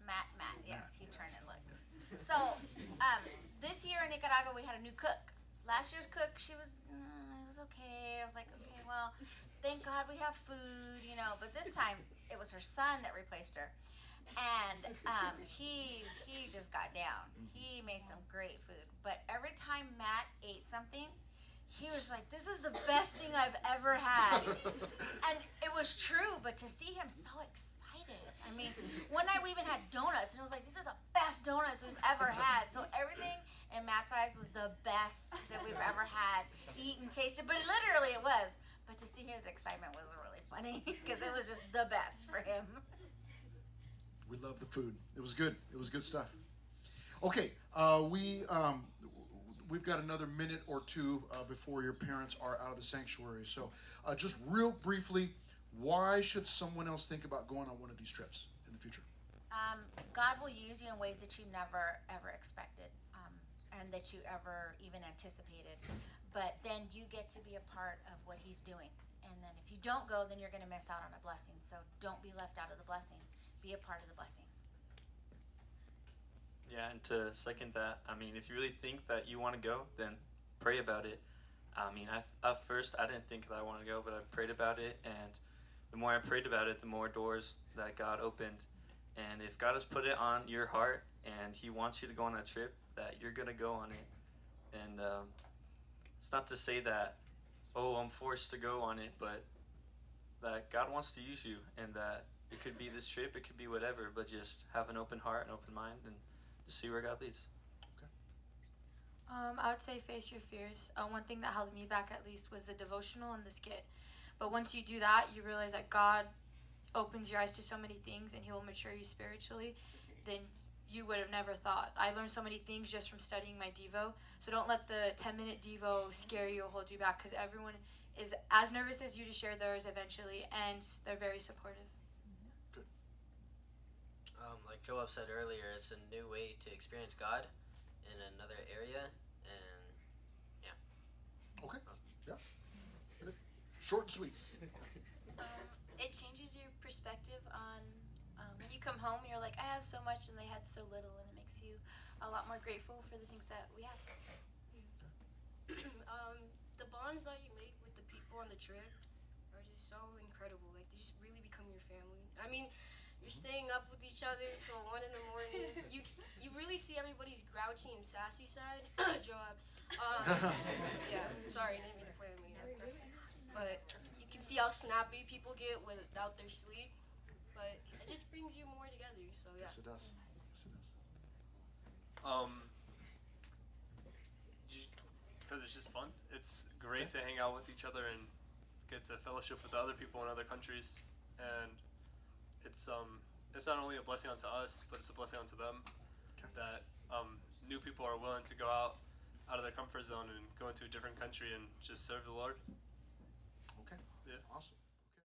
Matt, yes, he turned and looked. So, this year in Nicaragua, we had a new cook. Last year's cook, it was okay. I was like, okay, well, thank God we have food, But this time, it was her son that replaced her. And he just got down. He made some great food. But every time Matt ate something, he was like, this is the best thing I've ever had. And it was true, but to see him so excited. I mean, one night we even had donuts, and it was like, these are the best donuts we've ever had. So everything in Matt's eyes was the best that we've ever had, eaten, tasted, but literally it was. But to see his excitement was really funny, because it was just the best for him. We love the food. It was good. It was good stuff. Okay, we've got another minute or two before your parents are out of the sanctuary. So just real briefly, why should someone else think about going on one of these trips in the future? God will use you in ways that you never, ever expected, and that you ever even anticipated. But then you get to be a part of what he's doing. And then if you don't go, then you're going to miss out on a blessing. So don't be left out of the blessing. Be a part of the blessing. Yeah, and to second that, I mean, if you really think that you want to go, then pray about it. I mean, at first I didn't think that I wanted to go, but I prayed about it, and the more I prayed about it, the more doors that God opened. And if God has put it on your heart and he wants you to go on that trip, that you're going to go on it. And it's not to say that, oh, I'm forced to go on it, but that God wants to use you, and that it could be this trip, it could be whatever, but just have an open heart and open mind and just see where God leads. I would say face your fears. One thing that held me back, at least, was the devotional and the skit. But once you do that, you realize that God opens your eyes to so many things, and he will mature you spiritually than you would have never thought. I learned so many things just from studying my Devo. So don't let the 10-minute Devo scare you or hold you back, because everyone is as nervous as you to share theirs eventually, and they're very supportive. Good. Like Joab said earlier, it's a new way to experience God in another area, and yeah. Okay. Yeah. Good. Short and sweet. It changes your perspective on when you come home. You're like, I have so much, and they had so little, and it makes you a lot more grateful for the things that we have. The bonds that you make with the people on the trip are just so incredible. Like, they just really become your family. I mean, you're staying up with each other till 1 in the morning. You really see everybody's grouchy and sassy side. Joab. Yeah, sorry, I didn't mean to play with me. But you can see how snappy people get without their sleep. But it just brings you more together. So yeah. Yes, it does. Yes, it does. Because it's just fun. It's great to hang out with each other and get to fellowship with other people in other countries, and it's not only a blessing unto us, but it's a blessing unto them. Okay. That new people are willing to go out of their comfort zone and go into a different country and just serve the Lord. Okay. Yeah. Awesome.